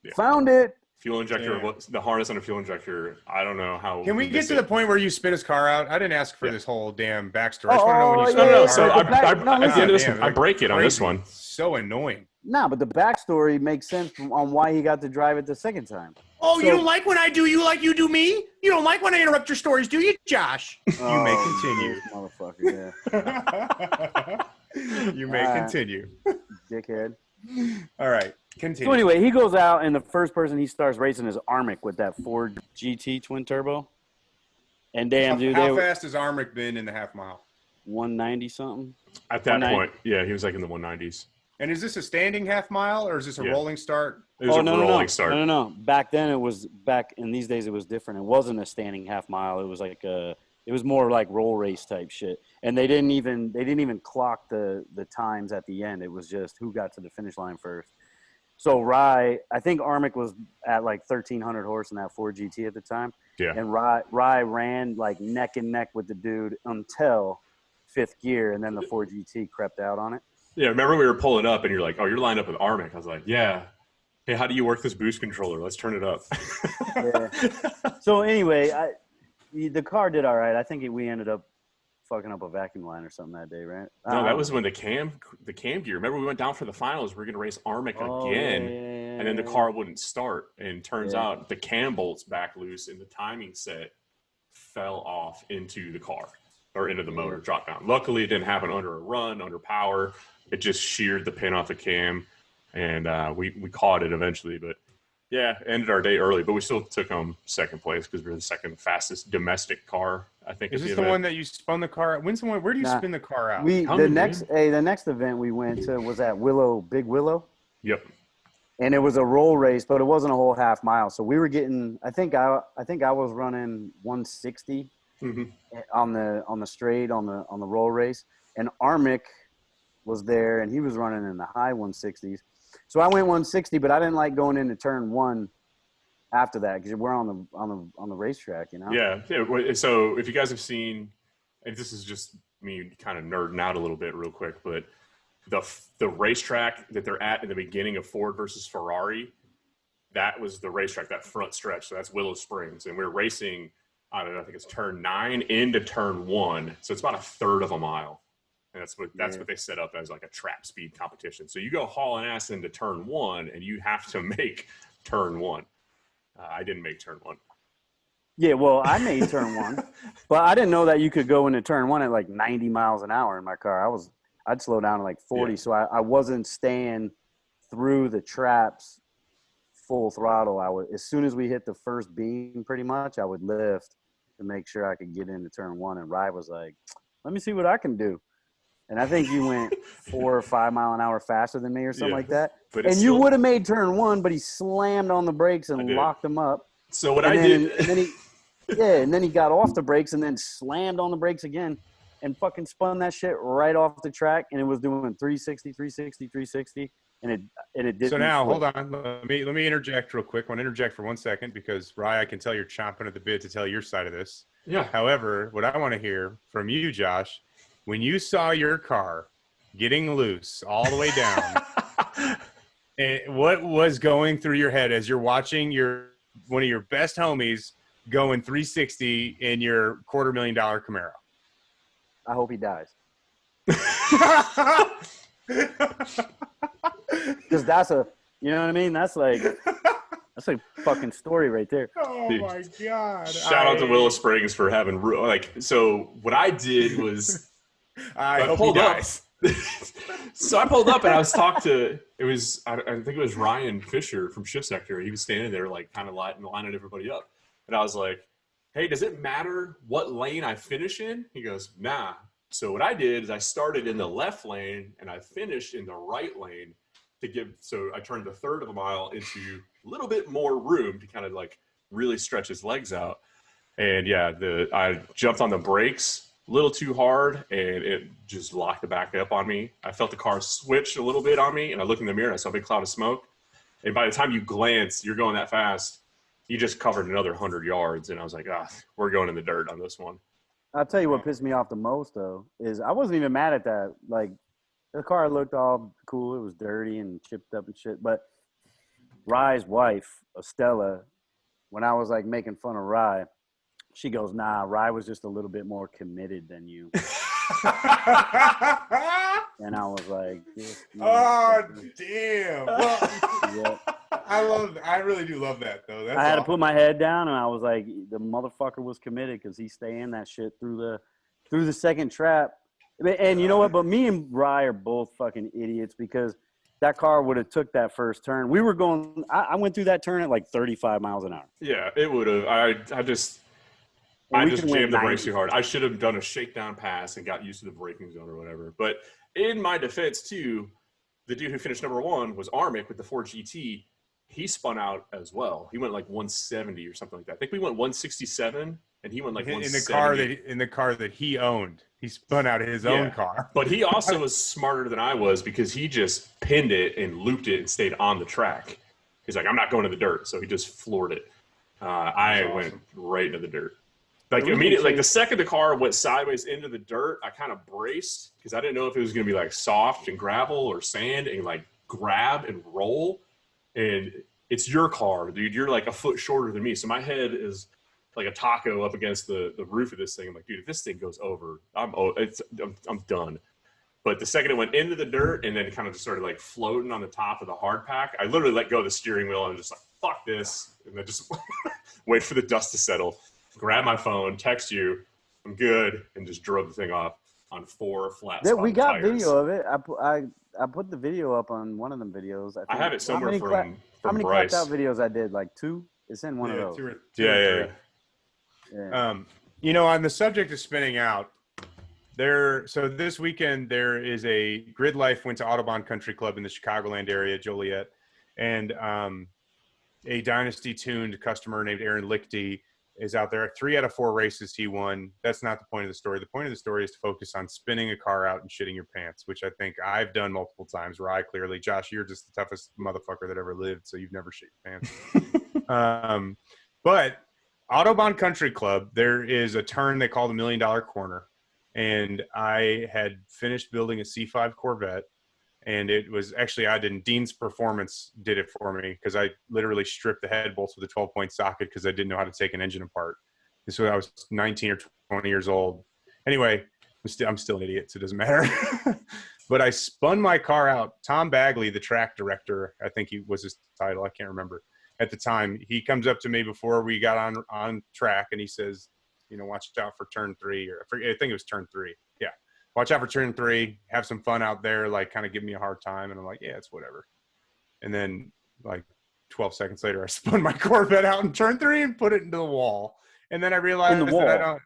Yeah. Found it. Fuel injector, Yeah. the harness on a fuel injector. I don't know how. Can we get missed to it. the point where you spin his car out? I didn't ask for Yeah. this whole damn backstory. I just want to know when you Oh, spin No, no. his So car the out. back- no, at the end of this Damn, one, I like, break it on this crazy. one. So annoying. Nah, but the backstory makes sense on why he got to drive it the second time. Oh, So- you don't like when I do you like you do me? You don't like when I interrupt your stories, do you, Josh? You may continue. This motherfucker, yeah. You may continue. Dickhead. All right, So continue. anyway, he goes out, and the first person he starts racing is Armic with that Ford GT twin turbo. And damn, dude, How they were fast has Armic been in the half mile? 190 something. At that 190. point, yeah, he was like in the 190s. And is this a standing half mile or is this a Yeah. rolling start? It was a rolling start. No. Back then, it was in these days, it was different. It wasn't a standing half mile. It was like it was more like roll race type shit. And they didn't even clock the times at the end. It was just who got to the finish line first. So Rye, I think Armic was at like 1,300 horse in that Ford GT at the time. Yeah. And Rye ran like neck and neck with the dude until 5th gear, and then the Ford GT crept out on it. Yeah, remember we were pulling up, and you're like, "Oh, you're lined up with Armic." I was like, "Yeah." Hey, how do you work this boost controller? Let's turn it up. Yeah. So anyway, the car did all right. I think we ended up fucking up a vacuum line or something that day, right? No, that was when the cam gear. Remember we went down for the finals. We were gonna race Armic again, and then the car wouldn't start. And turns Yeah. out the cam bolts back loose, and the timing set fell off into the car or into the motor, dropped down. Luckily, it didn't happen under a run, under power. It just sheared the pin off the cam, and we caught it eventually. But yeah, ended our day early, but we still took second place because we were the second fastest domestic car. I think Is at this the the event. one that you spun the car? When's the one? Where do you Nah. spin the car out? the Coming, next event we went to was at Big Willow, Yep. and it was a roll race, but it wasn't a whole half mile. So we were getting. I think I was running 160 hmm on the straight on the roll race, and Armic was there, and he was running in the high 160s. So I went 160, but I didn't like going into turn 1 after that because we're on the racetrack, you know. Yeah. So if you guys have seen, and this is just me kind of nerding out a little bit real quick, but the racetrack that they're at in the beginning of Ford versus Ferrari, that was the racetrack, that front stretch. So that's Willow Springs, and we're racing. I don't know. I think it's turn 9 into turn 1, so it's about a third of a mile, and that's what they set up as like a trap speed competition. So you go hauling ass into turn 1, and you have to make turn 1. I didn't make turn 1. Yeah, well, I made turn 1, but I didn't know that you could go into turn 1 at like 90 miles an hour in my car. I'd slow down to like 40, Yeah. so I wasn't staying through the traps full throttle. As soon as we hit the first beam, pretty much, I would lift to make sure I could get into turn 1. And Rye was like, "Let me see what I can do." And I think you went 4 or 5 mile an hour faster than me or something Yeah. like that. But And it's you still- would have made turn 1, but he slammed on the brakes I and did. locked him up. So what And I then, did, and then he got off the brakes and then slammed on the brakes again and fucking spun that shit right off the track, and it was doing 360, 360, 360, and it didn't. So now, flip. hold on. Let me interject real quick. I want to interject for 1 second because Rye, I can tell you're chomping at the bit to tell your side of this. yeah, However, what I want to hear from you, Josh, when you saw your car getting loose all the way down, what was going through your head as you're watching one of your best homies going 360 in your $250,000 Camaro? I hope he dies. Because that's a, you know what I mean? That's a fucking story right there. Oh Dude, my God. shout out to Willow Springs for having so what I did was I hope he pulled up. dies. So I pulled up and I was talking to I think it was Ryan Fisher from Shift Sector. He was standing there like kind of lining everybody up, and I was like, "Hey, does it matter what lane I finish in?" He goes, "Nah." So what I did is I started in the left lane and I finished in the right lane so I turned the third of a mile into a little bit more room to kind of like really stretch his legs out. And yeah, I jumped on the brakes a little too hard and it just locked the back up on me. I felt the car switch a little bit on me, and I looked in the mirror and I saw a big cloud of smoke. And by the time you glance, you're going that fast, you just covered another 100 yards. And I was like, we're going in the dirt on this one. I'll tell you what pissed me off the most, though, is I wasn't even mad at that. Like, the car looked all cool. It was dirty and chipped up and shit. But Rye's wife, Estella, when I was, like, making fun of Rye, she goes, "Nah, Rye was just a little bit more committed than you." And I was like, oh, damn. Well, yeah. I really do love that, though. That's I had to awesome. put my head down, and I was like, the motherfucker was committed because he's staying that shit through the second trap. And you know what? But me and Rye are both fucking idiots because that car would have took that first turn. We were going – I went through that turn at like 35 miles an hour. Yeah, it would have. I just jammed the brakes too hard. I should have done a shakedown pass and got used to the braking zone or whatever. But in my defense, too, the dude who finished number one was Armick with the Ford GT. He spun out as well. He went like 170 or something like that. I think we went 167, and he went like 170. In the car that he owned. He spun out his own car. But he also was smarter than I was because he just pinned it and looped it and stayed on the track. He's like, "I'm not going to the dirt," so he just floored it. I went right into the dirt. Like immediately, like the second the car went sideways into the dirt, I kind of braced because I didn't know if it was going to be like soft and gravel or sand and like grab and roll. And it's your car, dude. You're like a foot shorter than me, so my head is like a taco up against the roof of this thing. I'm like, dude, if this thing goes over, I'm done. But the second it went into the dirt and then kind of just started like floating on the top of the hard pack, I literally let go of the steering wheel and just like, fuck this, and then just wait for the dust to settle. Grab my phone, text you, I'm good, and just drove the thing off on 4 flat spot We got tires. video of it. I put the video up on one of them videos. I have it somewhere from how many Bryce. clapped out videos I did? Like 2? It's in one of those. Two or Yeah. Yeah. You know, on the subject of spinning out, so this weekend there is a Grid Life went to Autobahn Country Club in the Chicagoland area, Joliet, and a Dynasty tuned customer named Aaron Lichty is out there. 3 out of 4 races he won. That's not the point of the story. The point of the story is to focus on spinning a car out and shitting your pants, which I think I've done multiple times. Rye, clearly. Josh, you're just the toughest motherfucker that ever lived, so you've never shit your pants. But Autobahn Country Club, there is a turn they call the $1 Million Corner. And I had finished building a C5 Corvette. And it was actually, I didn't. Dean's Performance did it for me because I literally stripped the head bolts with a 12-point socket because I didn't know how to take an engine apart. And so I was 19 or 20 years old. Anyway, I'm still an idiot, so it doesn't matter. But I spun my car out. Tom Bagley, the track director, I think he was his title. I can't remember. At the time, he comes up to me before we got on track, and he says, you know, watch out for turn 3. I think it was turn 3. Yeah. Watch out for turn 3, have some fun out there, like kind of give me a hard time. And I'm like, yeah, it's whatever. And then like 12 seconds later, I spun my Corvette out in turn 3 and put it into the wall. And then I realized that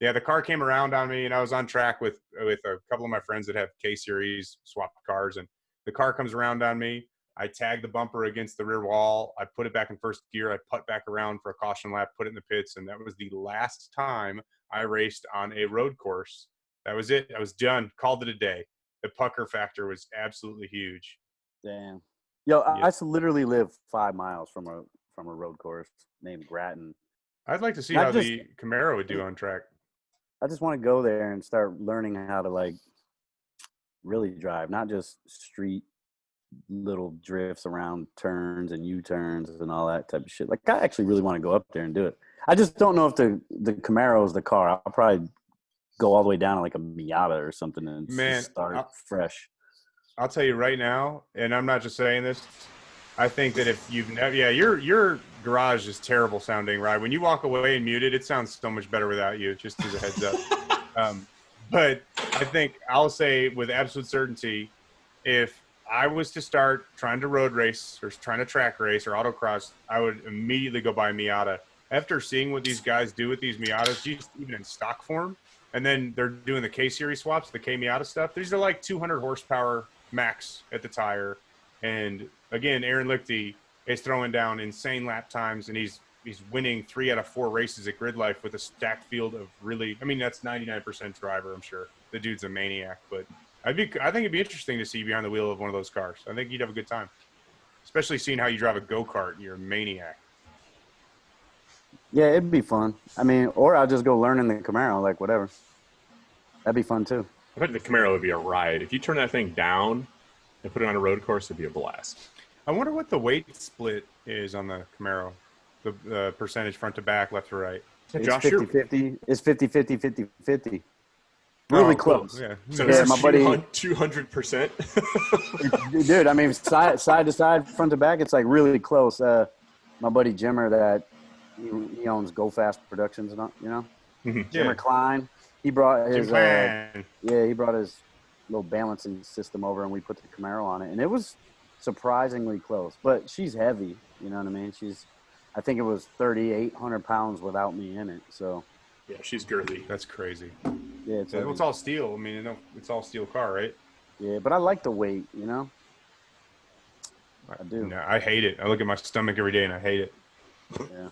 the car came around on me and I was on track with a couple of my friends that have K-Series swapped cars. And the car comes around on me. I tag the bumper against the rear wall. I put it back in first gear. I putt back around for a caution lap, put it in the pits, and that was the last time I raced on a road course. That was it. I was done. Called it a day. The pucker factor was absolutely huge. Damn. Yo, Yeah. I literally live 5 miles from a road course named Grattan. I'd like to see Not how just- the Camaro would do on track. I just want to go there and start learning how to like really drive, not just street little drifts around turns and U-turns and all that type of shit. Like I actually really want to go up there and do it. I just don't know if the Camaro is the car. I'll probably go all the way down to like a Miata or something and just start fresh. I'll tell you right now, and I'm not just saying this. I think that if you've never, your garage is terrible sounding, right? When you walk away and mute it, it sounds so much better without you. Just as a heads up. But I think I'll say with absolute certainty, if I was to start trying to road race or trying to track race or autocross, I would immediately go buy a Miata. After seeing what these guys do with these Miatas, just even in stock form, and then they're doing the K series swaps, the K Miata stuff. These are like 200 horsepower max at the tire. And again, Aaron Lichty is throwing down insane lap times, and he's winning 3 out of 4 races at Grid Life with a stacked field of really. I mean, that's 99% driver. I'm sure the dude's a maniac, but I think it'd be interesting to see you behind the wheel of one of those cars. I think you'd have a good time, especially seeing how you drive a go-kart. You're a maniac. Yeah, it'd be fun. I mean, or I'll just go learn in the Camaro, like whatever. That'd be fun too. I bet the Camaro would be a ride. If you turn that thing down and put it on a road course, it'd be a blast. I wonder what the weight split is on the Camaro, the percentage front to back, left to right. It's Josh, 50-50. It's 50-50, 50-50. Really close. Yeah. So Yeah, this my is buddy- 200%. Dude, I mean, side to side, front to back, it's like really close. My buddy Jimmer, that he owns Go Fast Productions, and you know, Jimmer Klein. He brought his he brought his little balancing system over, and we put the Camaro on it, and it was surprisingly close. But she's heavy, you know what I mean? I think it was 3,800 pounds without me in it. So Yeah, she's girthy. That's crazy. yeah, it's heavy. It's all steel. I mean, it's all steel car, right? Yeah, but I like the weight, you know. I do. No, I hate it. I look at my stomach every day and I hate it. Yeah.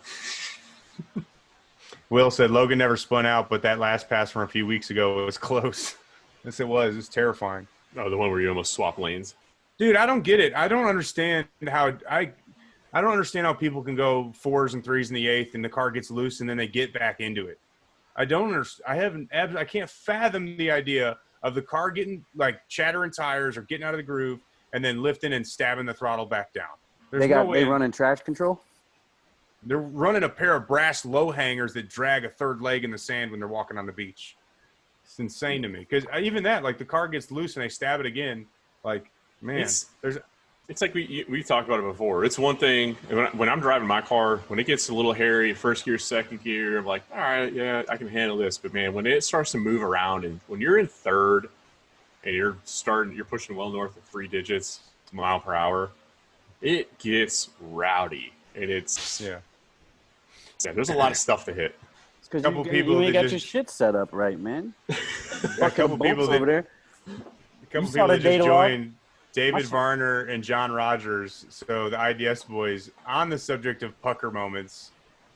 Will said Logan never spun out, but that last pass from a few weeks ago was close. Yes, it was. It was terrifying. Oh, the one where you almost swap lanes. Dude, I don't get it. I don't understand how I don't understand how people can go 4s and 3s in the 8th and the car gets loose and then they get back into it. I don't understand. I can't fathom the idea of the car getting like chattering tires or getting out of the groove and then lifting and stabbing the throttle back down. There's no way. They run in traction control. They're running a pair of brass low hangers that drag a third leg in the sand when they're walking on the beach. It's insane to me because even that, like the car gets loose and they stab it again. Like, man, It's like we talked about it before. It's one thing when I'm driving my car, when it gets a little hairy, first gear, second gear, I'm like, all right, yeah, I can handle this. But man, when it starts to move around and when you're in third and you're pushing well north of 3 digits mile per hour, it gets rowdy. And there's a lot of stuff to hit. It's because Couple you people ain't that got just- your shit set up right, man. a couple people over there. A couple You saw people the that just data log? joined, David Varner and John Rogers. So the IDS boys, on the subject of pucker moments,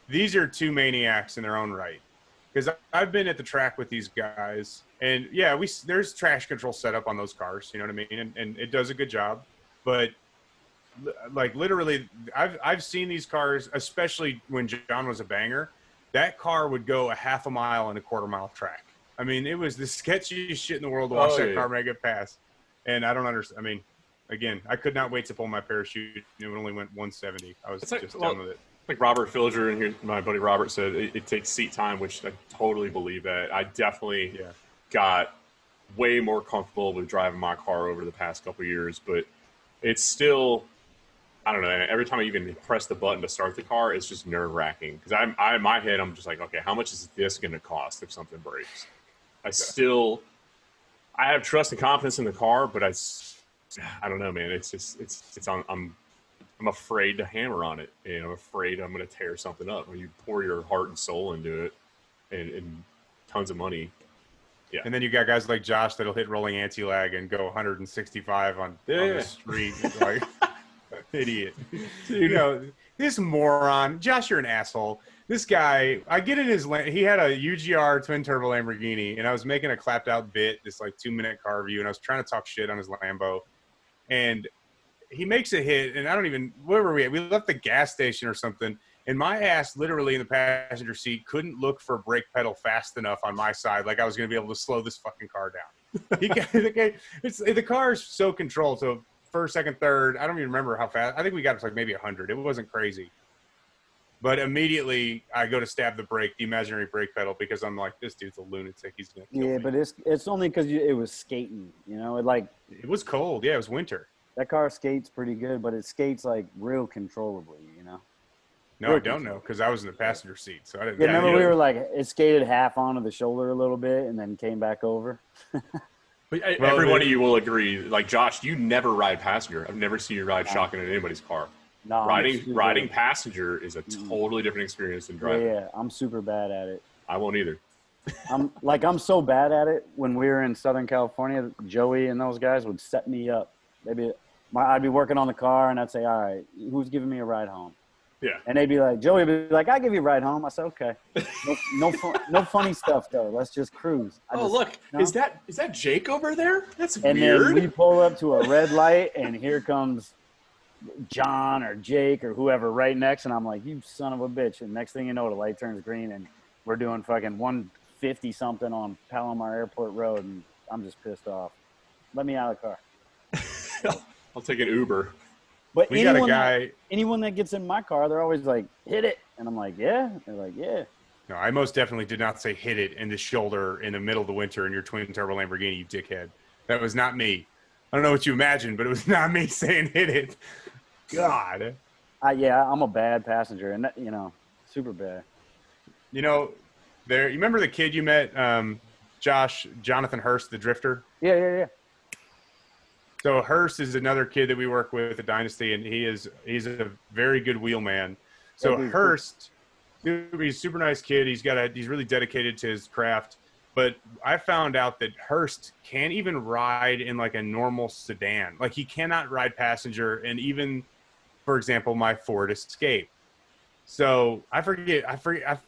these are 2 maniacs in their own right. Because I've been at the track with these guys, and yeah, there's traction control set up on those cars. You know what I mean? And it does a good job. But like literally, I've seen these cars, especially when John was a banger. That car would go a half a mile and a quarter mile track. I mean, it was the sketchiest shit in the world to watch that car make it pass. And I don't understand. I mean, again, I could not wait to pull my parachute. It only went 170. I was done with it. Like Robert Filger and here, my buddy Robert said, it takes seat time, which I totally believe that. I definitely got way more comfortable with driving my car over the past couple of years, but it's still, I don't know. Every time I even press the button to start the car, it's just nerve wracking because in my head, I'm just like, okay, how much is this going to cost if something breaks? I have trust and confidence in the car, but I don't know, man. I'm afraid to hammer on it, and I'm afraid I'm going to tear something up. When you pour your heart and soul into it, and tons of money. Yeah. And then you got guys like Josh that'll hit rolling anti-lag and go 165 on the street. Like, Idiot. Dude. This moron. Josh, you're an asshole. This guy, I get in his he had a UGR twin turbo Lamborghini, and I was making a clapped out bit, this like 2-minute car review, and I was trying to talk shit on his Lambo. And he makes a hit, and I don't even, where were we at? We left the gas station or something, and my ass literally in the passenger seat couldn't look for a brake pedal fast enough on my side, like I was going to be able to slow this fucking car down. The car is so controlled, so first, second, third, I don't even remember how fast. I think we got to like maybe 100. It wasn't crazy. But immediately I go to stab the brake, the imaginary brake pedal, because I'm like, this dude's a lunatic. He's going to kill me. Yeah, but it's only because it was skating, It was cold. Yeah, it was winter. That car skates pretty good, but it skates like real controllably, No, I don't know, because I was in the passenger seat, so I didn't. Yeah, remember we were like, it skated half onto the shoulder a little bit and then came back over. But every one of you will agree. Like Josh, you never ride passenger. I've never seen you ride shotgun in anybody's car. No, riding passenger is a totally different experience than driving. Yeah, I'm super bad at it. I won't either. I'm so bad at it. When we were in Southern California, Joey and those guys would set me up. I'd be working on the car, and I'd say, "All right, who's giving me a ride home?" Yeah. And they'd be like, Joey would be like, "I'll give you a ride home." I said, "Okay." No funny stuff though. Let's just cruise. Look, is that Jake over there? That's and weird. And then we pull up to a red light, and here comes John or Jake or whoever right next, and I'm like, "You son of a bitch!" And next thing you know, the light turns green, and we're doing fucking 150 something on Palomar Airport Road, and I'm just pissed off. Let me out of the car. I'll take an Uber. But we got a guy. Anyone that gets in my car, they're always like, "Hit it," and I'm like, "Yeah." They're like, "Yeah." No, I most definitely did not say hit it in the shoulder in the middle of the winter in your twin turbo Lamborghini, you dickhead. That was not me. I don't know what you imagined, but it was not me saying hit it. God. Yeah, I'm a bad passenger, and super bad. You remember the kid you met, Jonathan Hurst, the drifter? Yeah. So Hurst is another kid that we work with at Dynasty, and he's a very good wheelman. So Hurst, he's a super nice kid. He's really dedicated to his craft. But I found out that Hurst can't even ride in like a normal sedan. Like he cannot ride passenger, and even, for example, my Ford Escape. So I forget.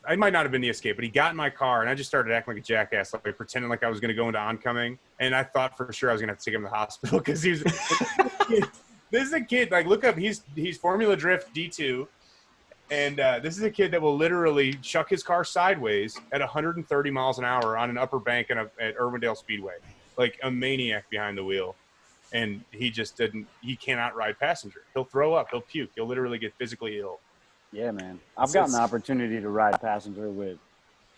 I might not have been the Escape, but he got in my car, and I just started acting like a jackass, like pretending like I was going to go into oncoming. And I thought for sure I was going to have to take him to the hospital because he was. This is a kid. Like, look up. He's Formula Drift D2, and this is a kid that will literally chuck his car sideways at 130 miles an hour on an upper bank at Irwindale Speedway, like a maniac behind the wheel. And he just didn't. He cannot ride passenger. He'll throw up. He'll puke. He'll literally get physically ill. Yeah, man. I've gotten the opportunity to ride passenger with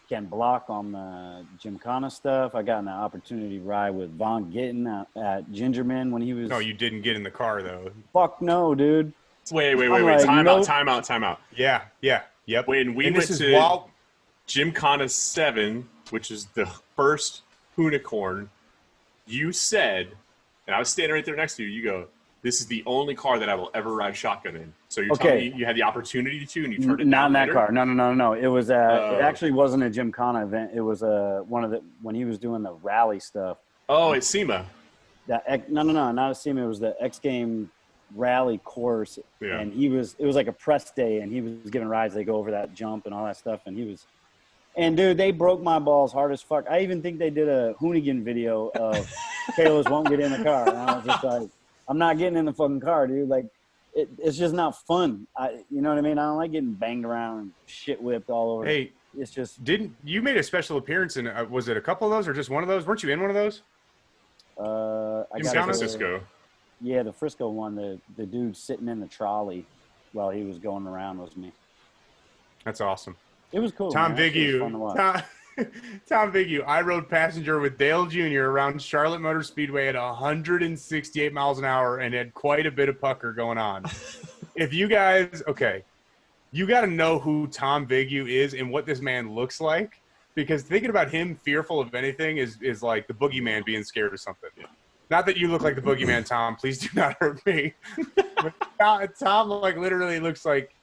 Ken Block on the Gymkhana stuff. I got an opportunity to ride with Von Gittin at Gingerman when he was. No, you didn't get in the car though. Fuck no, dude. Wait. Time out. Yeah. Yep. When we went to Gymkhana 7, which is the first unicorn, you said, and I was standing right there next to you, you go, "This is the only car that I will ever ride shotgun in." So you're telling me you had the opportunity to, and you turned it down? Not in that later? car. No. It was it actually wasn't a Gymkhana event. It was when he was doing the rally stuff. Oh, it's SEMA. No, not a SEMA. It was the X Game rally course, Yeah. And it was like a press day, and he was giving rides. They go over that jump and all that stuff, and dude, they broke my balls hard as fuck. I even think they did a Hoonigan video of Kalos won't get in the car, and I was just like, I'm not getting in the fucking car, dude. Like, it's just not fun. You know what I mean? I don't like getting banged around and shit whipped all over. Hey, it's just. Didn't you made a special appearance in? Was it a couple of those or just one of those? Weren't you in one of those? I San got Francisco. Yeah, the Frisco one. The dude sitting in the trolley while he was going around was me. That's awesome. It was cool. Tom man. It was fun to Vigu. watch. Tom Vigu. I rode passenger with Dale Jr. around Charlotte Motor Speedway at 168 miles an hour and had quite a bit of pucker going on. If you guys, you got to know who Tom Vigu is and what this man looks like, because thinking about him fearful of anything is like the boogeyman being scared of something. Yeah. Not that you look like the boogeyman, Tom. Please do not hurt me. But Tom like literally looks like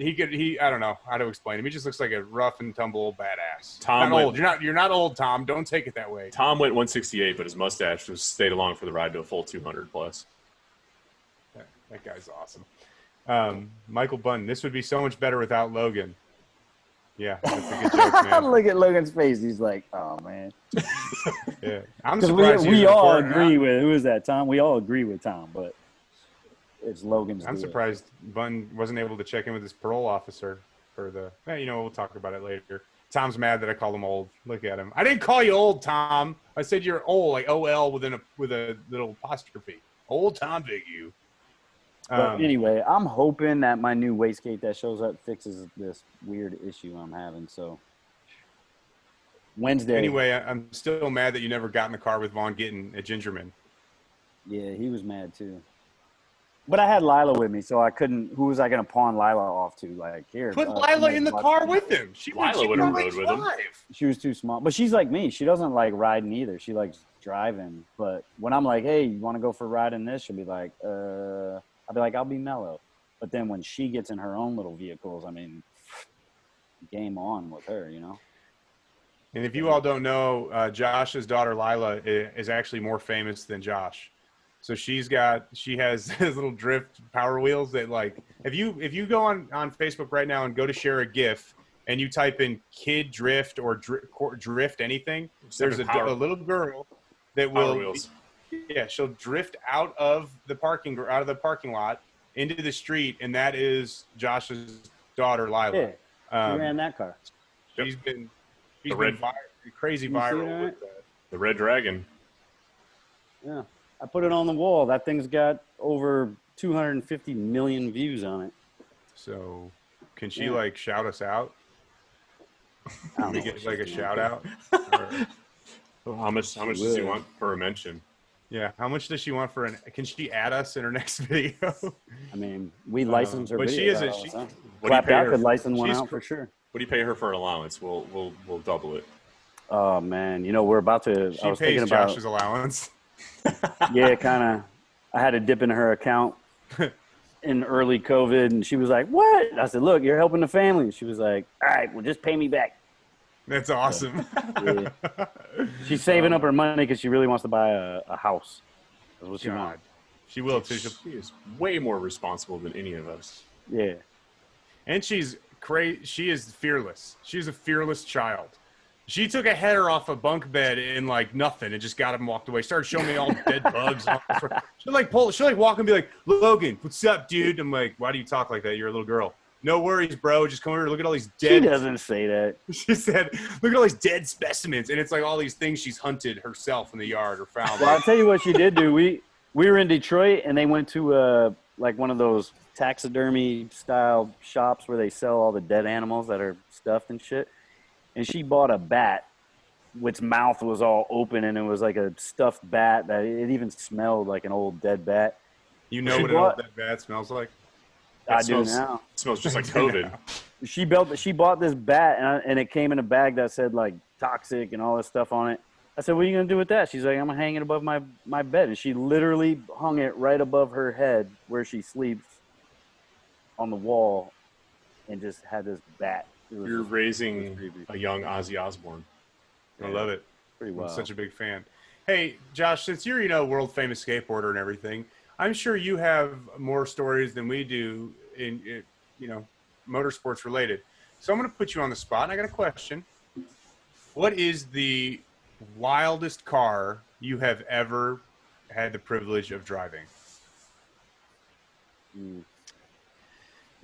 I don't know how to explain him. He just looks like a rough and tumble badass. Old. You're not old, Tom. Don't take it that way. Tom went 168, but his mustache just stayed along for the ride to a full 200 plus. That That guy's awesome. Michael Bunn. This would be so much better without Logan. Yeah, that's a good joke, man. Look at Logan's face. He's like, oh man. Yeah, I'm Because surprised we he all recorded- agree with who is that? Tom. We all agree with Tom, but it's Logan's. I'm deal. surprised Bunn wasn't able to check in with his parole officer for the. We'll talk about it later. Tom's mad that I called him old. Look at him. I didn't call you old, Tom. I said you're old, like OL with a little apostrophe. Old Tom Bigu. But anyway, I'm hoping that my new wastegate that shows up fixes this weird issue I'm having. So Wednesday. Anyway, I'm still mad that you never got in the car with Vaughn Gittin at Gingerman. Yeah, he was mad too. But I had Lila with me, so I couldn't. Who was I going to pawn Lila off to? Like, here. Put Lila in the car with him. Lila would have rode with him. She was too small. But she's like me. She doesn't like riding either. She likes driving. But when I'm like, hey, you want to go for a ride in this? She'll be like, I'll be like, I'll be mellow. But then when she gets in her own little vehicles, I mean, game on with her, you know? And if you all don't know, Josh's daughter Lila is actually more famous than Josh. So she has those little drift power wheels that, like, if you go on Facebook right now and go to share a GIF and you type in kid drift or drift anything, there's a little girl that will, wheels. Yeah, she'll drift out of the parking lot into the street, and that is Josh's daughter Lila. Yeah, she ran that car. She's been crazy You see viral that? with that. The Red Dragon. Yeah. I put it on the wall. That thing's got over 250 million views on it. So, can she Yeah. like shout us out? I Can don't we know get what like a she's doing. shout out? Or- Well, how much does he want for a mention? yeah. How much does she want for can she add us in her next video? I mean, we license her but she videos isn't- out all the time. What do you Clapped pay out her? could license one She's out for sure. What do you pay her for an allowance? We'll double it. Oh man, we're about to. She I was pays thinking about. Josh's allowance. Yeah, kind of. I had a dip in her account in early COVID, and she was like, "What?" I said, "Look, you're helping the family." She was like, "All right, well, just pay me back." That's awesome. Yeah. She's saving up her money because she really wants to buy a house. That's what she God. wants. She will too. She is way more responsible than any of us. Yeah. And she's crazy. She is fearless. She's a fearless child. She took a header off a bunk bed in like nothing and just got up and walked away. Started showing me all dead bugs. She'll like walk and be like, "Logan, what's up, dude?" I'm like, "Why do you talk like that? You're a little girl." "No worries, bro. Just come over. Look at all these She dead." doesn't say that. She said, "Look at all these dead specimens," and it's like all these things she's hunted herself in the yard or found. Well, I'll tell you what she did do. We were in Detroit, and they went to like one of those taxidermy style shops where they sell all the dead animals that are stuffed and shit. And she bought a bat, which mouth was all open, and it was like a stuffed bat that it even smelled like an old dead bat. You know She what an old bought- dead bat smells like? I smells- do now. It smells just like COVID. She bought this bat, and it came in a bag that said like toxic and all this stuff on it. I said, "What are you gonna do with that?" She's like, "I'm gonna hang it above my bed," and she literally hung it right above her head where she sleeps on the wall, and just had this bat. It was You're just raising creepy. a young Ozzy Osbourne. I love it. pretty I'm wild. such a big fan. Hey, Josh, since you're world famous skateboarder and everything, I'm sure you have more stories than we do in motorsports related. So I'm going to put you on the spot, and I got a question. What is the wildest car you have ever had the privilege of driving?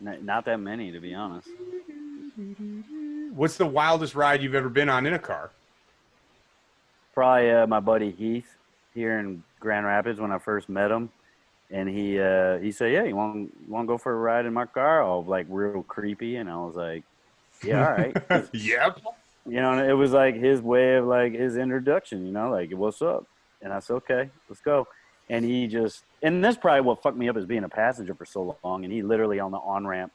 Not that many, to be honest. What's the wildest ride you've ever been on in a car? Probably my buddy Heath here in Grand Rapids when I first met him, and he said, "Yeah, you want to go for a ride in my car?" All like real creepy, and I was like, "Yeah, all right." Yep. And it was like his way of like his introduction, like, "What's up?" And I said, "Okay, let's go." And and that's probably what fucked me up, is being a passenger for so long. And he literally on the on-ramp,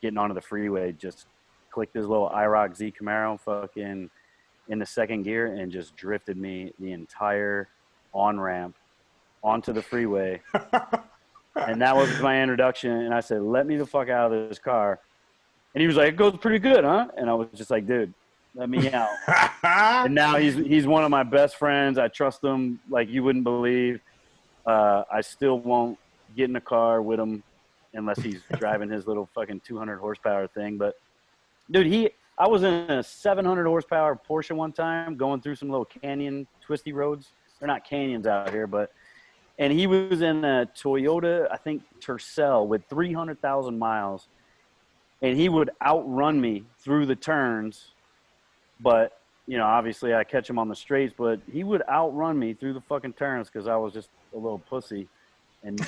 getting onto the freeway, just clicked his little IROC Z Camaro fucking in the second gear and just drifted me the entire on-ramp onto the freeway. And that was my introduction. And I said, "Let me the fuck out of this car." And he was like, "It goes pretty good, huh?" And I was just like, "Dude, let me out." And now he's one of my best friends. I trust him like you wouldn't believe. I still won't get in a car with him unless he's driving his little fucking 200 horsepower thing. But dude, I was in a 700 horsepower Porsche one time going through some little canyon twisty roads. They're not canyons out here, and he was in a Toyota, I think Tercel with 300,000 miles, and he would outrun me through the turns. But you know, obviously I catch him on the straights, but he would outrun me through the fucking turns because I was just a little pussy and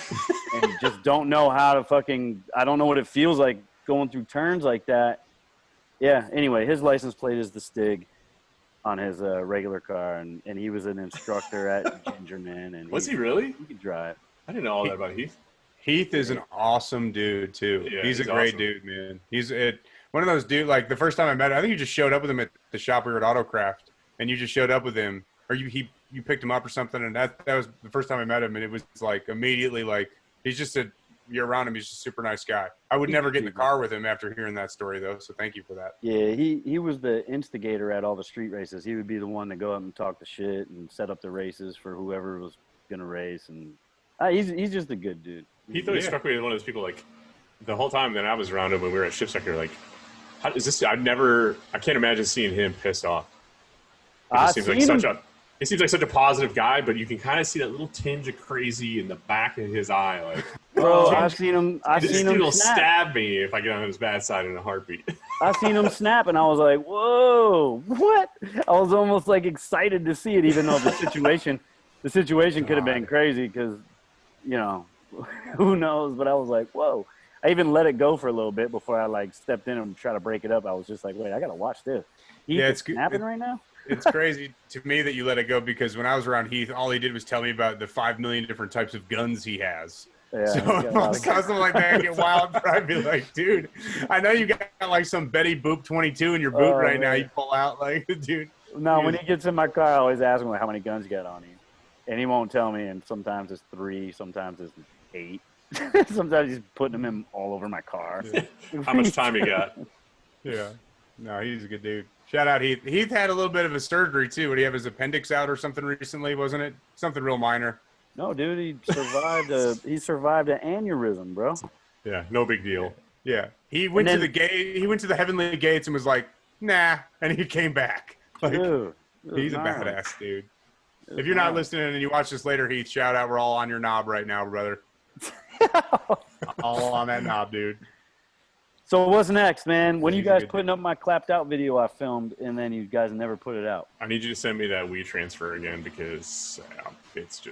just don't know how to fucking, I don't know what it feels like going through turns like that. Yeah, anyway, his license plate is the Stig on his regular car, and he was an instructor at Gingerman. And Was he really? He could drive. I didn't know all that about Heath. Heath is an awesome dude too. Yeah, he's a he's great awesome. dude, man. He's one of those dudes. Like the first time I met him, I think you just showed up with him at the shop we were at Autocraft, and you just showed up with him, or you picked him up or something, and that was the first time I met him, and it was like immediately like you're around him, he's just a super nice guy. I would never get in the car with him after hearing that story though, so thank you for that. Yeah, he was the instigator at all the street races. He would be the one to go up and talk the shit and set up the races for whoever was gonna race, and he's just a good dude. Heath always struck me as one of those people, like, the whole time that I was around him when we were at Shipsucker, like, how is this? I can't imagine seeing him pissed off. He seems like such a positive guy, but you can kind of see that little tinge of crazy in the back of his eye. Like, Bro, I've seen him this dude will snap. stab me if I get on his bad side in a heartbeat. I seen him snap, and I was like, "Whoa, what?" I was almost like excited to see it, even though the situation could have been crazy because, you know, who knows? But I was like, "Whoa." I even let it go for a little bit before I like stepped in and tried to break it up. I was just like, "Wait, I gotta watch this." It's snapping right now. It's crazy to me that you let it go because when I was around Heath, all he did was tell me about the 5 million different types of guns he has. Yeah, So something like that, I get wild. I'd be like, dude, I know you got like some Betty Boop 22 in your boot right now. You pull out like, dude. No, when he gets in my car, I always ask him like, how many guns you got on you, and he won't tell me. And sometimes it's 3, sometimes it's 8. Sometimes he's putting them in all over my car. Yeah. How much time you got? Yeah. No, he's a good dude. Shout out Heath. Heath had a little bit of a surgery too. Would he have his appendix out or something recently? Wasn't it something real minor? No, dude, he survived an aneurysm, bro. Yeah, no big deal. Yeah, he went to the gate. He went to the heavenly gates and was like, "Nah," and he came back. Like, Dude, he's a badass dude. If you're not listening and you watch this later, Heath, shout out. We're all on your knob right now, brother. All on that knob, dude. So what's next, man? When are you guys putting up my clapped out video I filmed, and then you guys never put it out? I need you to send me that WeTransfer again because it's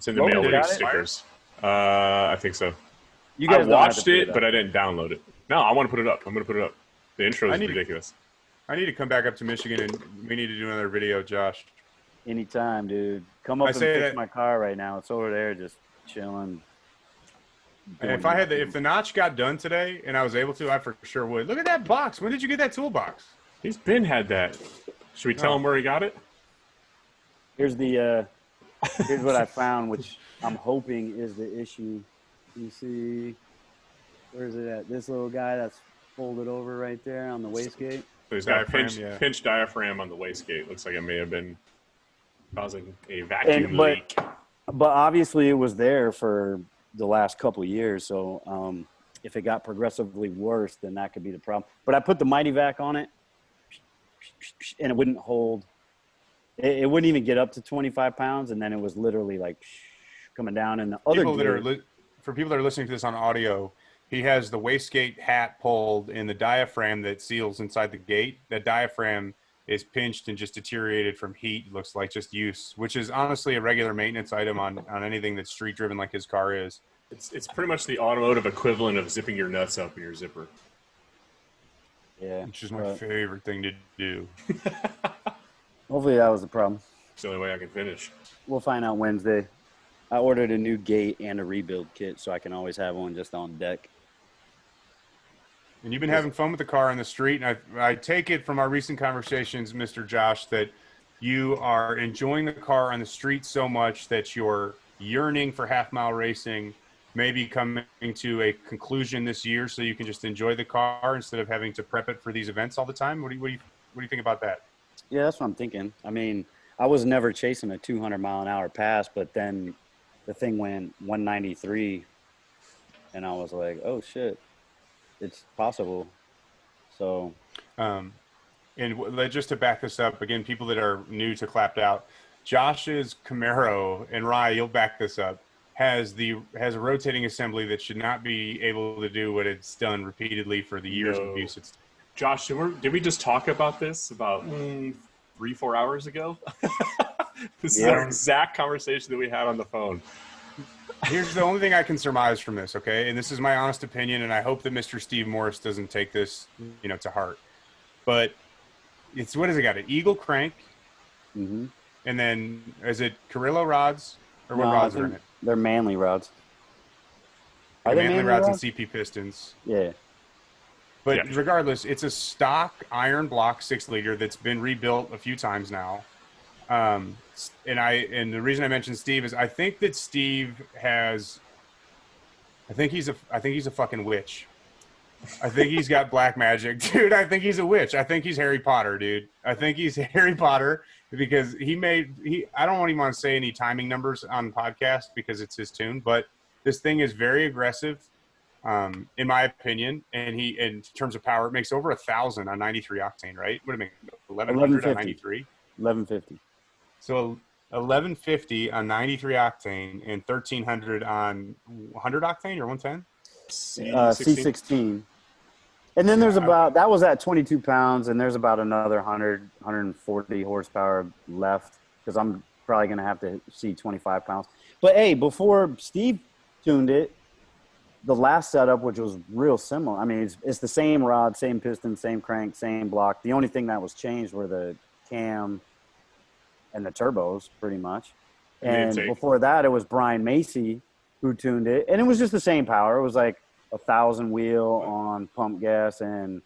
in the mail with stickers. I think so. You guys I watched it, but I didn't download it. No, I want to put it up. I'm going to put it up. The intro is ridiculous. I need to come back up to Michigan, and we need to do another video, Josh. Anytime, dude. Come up and fix my car right now. It's over there just chilling. And if the notch got done today and I was able to, I for sure would. Look at that box. When did you get that toolbox? He's been had that. Should we tell him where he got it? Here's what I found, which I'm hoping is the issue. You see, where is it at? This little guy that's folded over right there on the wastegate. So he's got a pinched diaphragm on the wastegate. Looks like it may have been causing a vacuum leak. But obviously it was there for the last couple of years. So if it got progressively worse, then that could be the problem. But I put the Mighty Vac on it, and it wouldn't hold. It wouldn't even get up to 25 pounds, and then it was literally like coming down. And the other for people that are listening to this on audio, he has the wastegate hat pulled and the diaphragm that seals inside the gate. That diaphragm is pinched and just deteriorated from heat. Looks like just use, which is honestly a regular maintenance item on anything that's street driven like his car is. It's pretty much the automotive equivalent of zipping your nuts up in your zipper. Yeah, which is my favorite thing to do. Hopefully that was the problem. It's the only way I can finish. We'll find out Wednesday. I ordered a new gate and a rebuild kit, so I can always have one just on deck. And you've been having fun with the car on the street. And I take it from our recent conversations, Mr. Josh, that you are enjoying the car on the street so much that you're yearning for half-mile racing, maybe coming to a conclusion this year so you can just enjoy the car instead of having to prep it for these events all the time. What do you think about that? Yeah, that's what I'm thinking. I mean, I was never chasing a 200-mile-an-hour pass, but then the thing went 193, and I was like, oh shit, it's possible. So And just to back this up again, people that are new to Clapped Out, Josh's Camaro, and Rye, you'll back this up, has a rotating assembly that should not be able to do what it's done repeatedly for the years of use. It's Josh, did we just talk about this about 3-4 hours ago? This is our exact conversation that we had on the phone. Here's the only thing I can surmise from this, okay? And this is my honest opinion, and I hope that Mr. Steve Morris doesn't take this, to heart. But it's, what has it got? An Eagle crank, mm-hmm. And then is it Carrillo rods, or what rods are in it? They're Manley rods. Are they Manley rods and CP pistons? Yeah. But regardless, it's a stock iron block 6-liter that's been rebuilt a few times now. And the reason I mentioned Steve is I think that Steve has. I think he's a fucking witch. I think he's got black magic, dude. I think he's a witch. I think he's Harry Potter, dude. I think he's Harry Potter because I don't even want to say any timing numbers on podcast because it's his tune, but this thing is very aggressive. In my opinion, and in terms of power, it makes over 1,000 on 93 octane, right? What do it make? 1,100 on 93? 1,150. So 1,150 on 93 octane and 1,300 on 100 octane or 110? C16. And then there's that was at 22 pounds, and there's about another 140 horsepower left because I'm probably going to have to see 25 pounds. But hey, before Steve tuned it, the last setup, which was real similar. I mean, it's the same rod, same piston, same crank, same block. The only thing that was changed were the cam and the turbos, pretty much. And before that, it was Brian Macy who tuned it, and it was just the same power. It was like 1,000 wheel on pump gas and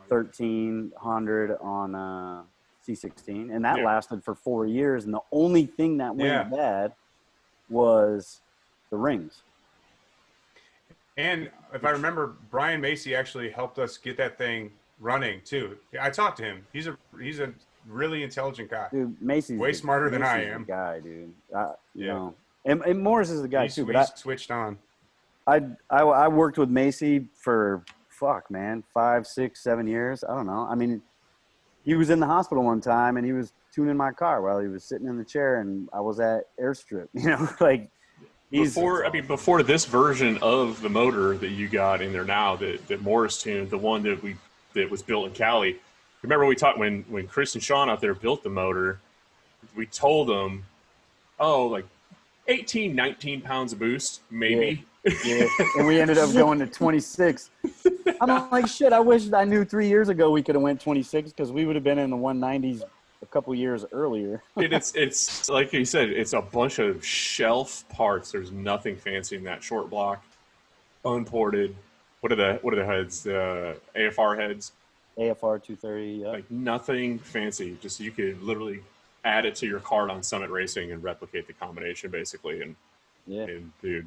1,300 on C16, and that lasted for 4 years. And the only thing that went bad was the rings. And if I remember, Brian Macy actually helped us get that thing running too. I talked to him. He's a really intelligent guy. Dude, Macy's way smarter than I am. Guy, dude. You know, and Morris is the guy too. But I switched on. I worked with Macy for 5, 6, 7 years. I don't know. I mean, he was in the hospital one time and he was tuning my car while he was sitting in the chair, and I was at Airstrip. Like. Before this version of the motor that you got in there now that Morris tuned, the one that was built in Cali. Remember we talked when Chris and Sean out there built the motor, we told them, like 18, 19 pounds of boost, maybe. Yeah. And we ended up going to 26. I'm like, shit, I wish I knew 3 years ago we could have went 26 because we would have been in the 190s a couple years earlier. It's like you said, it's a bunch of shelf parts. There's nothing fancy in that short block, unported. What are the heads? AFR heads. AFR 230. Yeah. Like nothing fancy. Just you could literally add it to your card on Summit Racing and replicate the combination basically. And dude,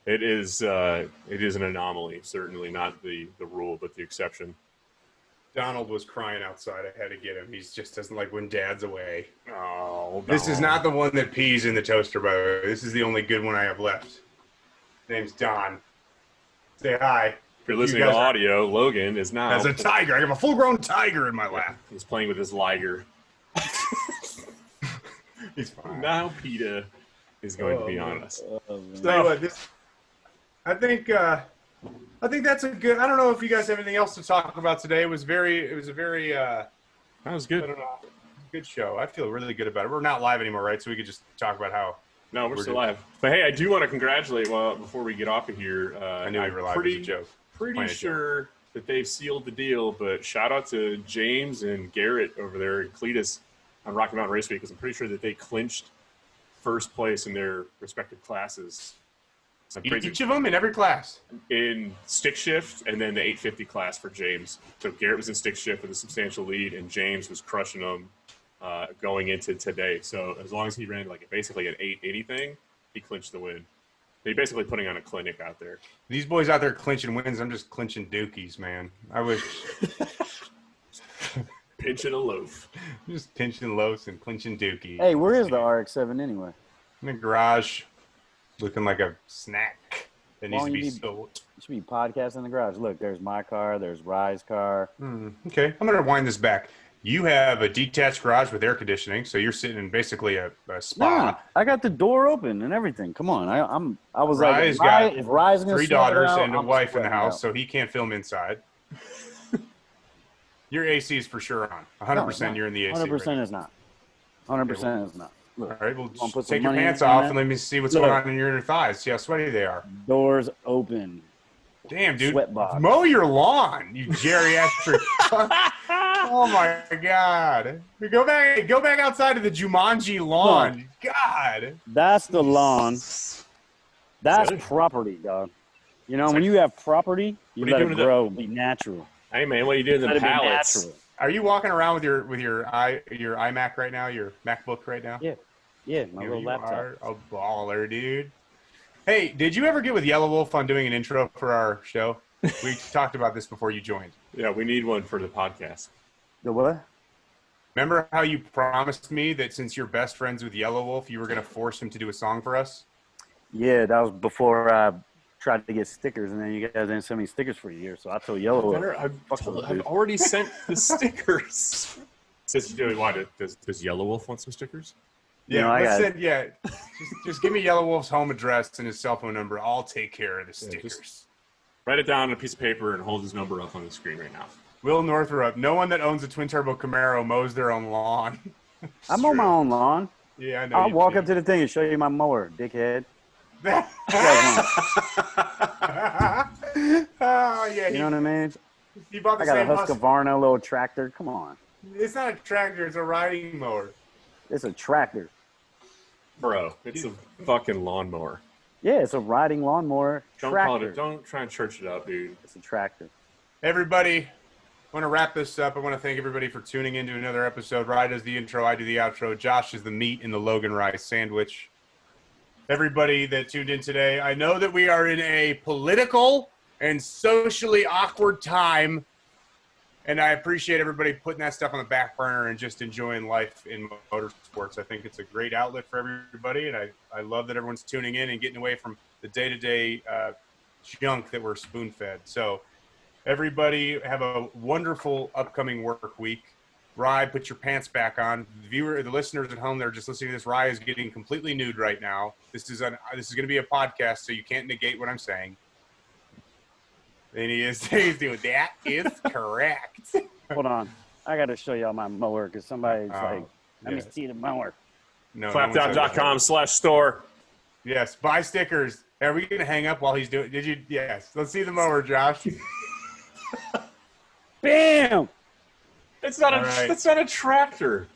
it is an anomaly. Certainly not the rule, but the exception. Donald was crying outside. I had to get him. He just doesn't like when Dad's away. Oh, this is not the one that pees in the toaster, by the way. This is the only good one I have left. His name's Don. Say hi. If you're listening to audio, Logan is now... As a tiger. I have a full-grown tiger in my lap. He's playing with his Liger. He's fine. Now PETA is going to be on us. I think that's a good. I don't know if you guys have anything else to talk about today. It was a very. That was good. I don't know. Good show. I feel really good about it. We're not live anymore, right? So we could just talk about how. No, we're still live. But hey, I do want to congratulate. Well, before we get off of here, I knew we were live. As a joke. Pretty sure that they've sealed the deal. But shout out to James and Garrett over there at Cletus on Rocky Mountain Race Week, because I'm pretty sure that they clinched first place in their respective classes. Each of them in every class. In stick shift, and then the 850 class for James. So Garrett was in stick shift with a substantial lead, and James was crushing them going into today. So as long as he ran basically an 880 thing, he clinched the win. He's basically putting on a clinic out there. These boys out there clinching wins. I'm just clinching dookies, man. I wish. Pinching a loaf. Just pinching loaves and clinching dookies. Hey, where is the RX-7 anyway? In the garage. looking like a snack that needs Why to don't be you be- sold. You should be podcasting in the garage. Look, there's my car. There's Rye's car. Okay, I'm gonna wind this back. You have a detached garage with air conditioning, so you're sitting in basically a Nah, spa. I got the door open and everything. Come on, I was Rye's like, got if Rye's gonna 3 sweat it daughters out, and a I'm wife in the sweating it house, out. so he can't film inside. Your AC is for sure on. 100% you're in the AC. 100% is not. 100% is not. Look, All right, well, Wanna put some take your money pants on off that? and let me see what's Look. going on in your inner thighs. See how sweaty they are. doors open. Damn, dude. Sweat box. Mow your lawn, you geriatric. Oh my God. Go back outside to the Jumanji lawn. God. That's the lawn. That's Really? property, dog. You know, when you have property, you What are you let doing it to the- grow, be natural. Hey man, what are you doing to Let the it be pallets? natural. Are you walking around with your iMac right now, your MacBook right now? Yeah. Yeah, my Here little you laptop. are, a baller, dude. Hey, did you ever get with Yellow Wolf on doing an intro for our show? We talked about this before you joined. Yeah, we need one for the podcast. The what? Remember how you promised me that since you're best friends with Yellow Wolf, you were going to force him to do a song for us? Yeah, that was before I tried to get stickers, and then you guys didn't send me stickers for a year, so I told Yellow. I've already sent the stickers. Says, does Yellow Wolf want some stickers? You Yeah, know, I let's got- send, yeah. Just give me Yellow Wolf's home address and his cell phone number. I'll take care of the Yeah, stickers. just- Write it down on a piece of paper and hold his number up on the screen right now. Will Northrup, no one that owns a twin turbo Camaro mows their own lawn. I mow my own lawn. Yeah, I know. I'll you walk do. up to the thing and show you my mower, dickhead. Oh, yeah. You know what I mean? He bought the I got a same Husky. Husqvarna little tractor. Come on, It's not a tractor. It's a riding mower. it's a tractor. Bro, it's a fucking lawnmower. Yeah, it's a riding lawnmower Don't call tractor. it. Don't try and church it up, dude. It's a tractor. Everybody, I want to wrap this up. I want to thank everybody for tuning into another episode. Rye does the intro. I do the outro. Josh is the meat in the Logan Rice sandwich. Everybody that tuned in today, I know that we are in a political and socially awkward time, and I appreciate everybody putting that stuff on the back burner and just enjoying life in motorsports. I think it's a great outlet for everybody, and I love that everyone's tuning in and getting away from the day-to-day junk that we're spoon-fed. So everybody have a wonderful upcoming work week. Rye, put your pants back on. The listeners at home that are just listening to this, Rye is getting completely nude right now. This is going to be a podcast, so you can't negate what I'm saying. And he's doing that is correct. Hold on, I got to show y'all my mower because somebody's Oh, like, "Let me yeah. see the mower." No, one said that. Clapdown.com/store. Yes, buy stickers. Are we going to hang up while he's doing? Did you? Yes. Let's see the mower, Josh. Bam! It's not All right. That's not a tractor.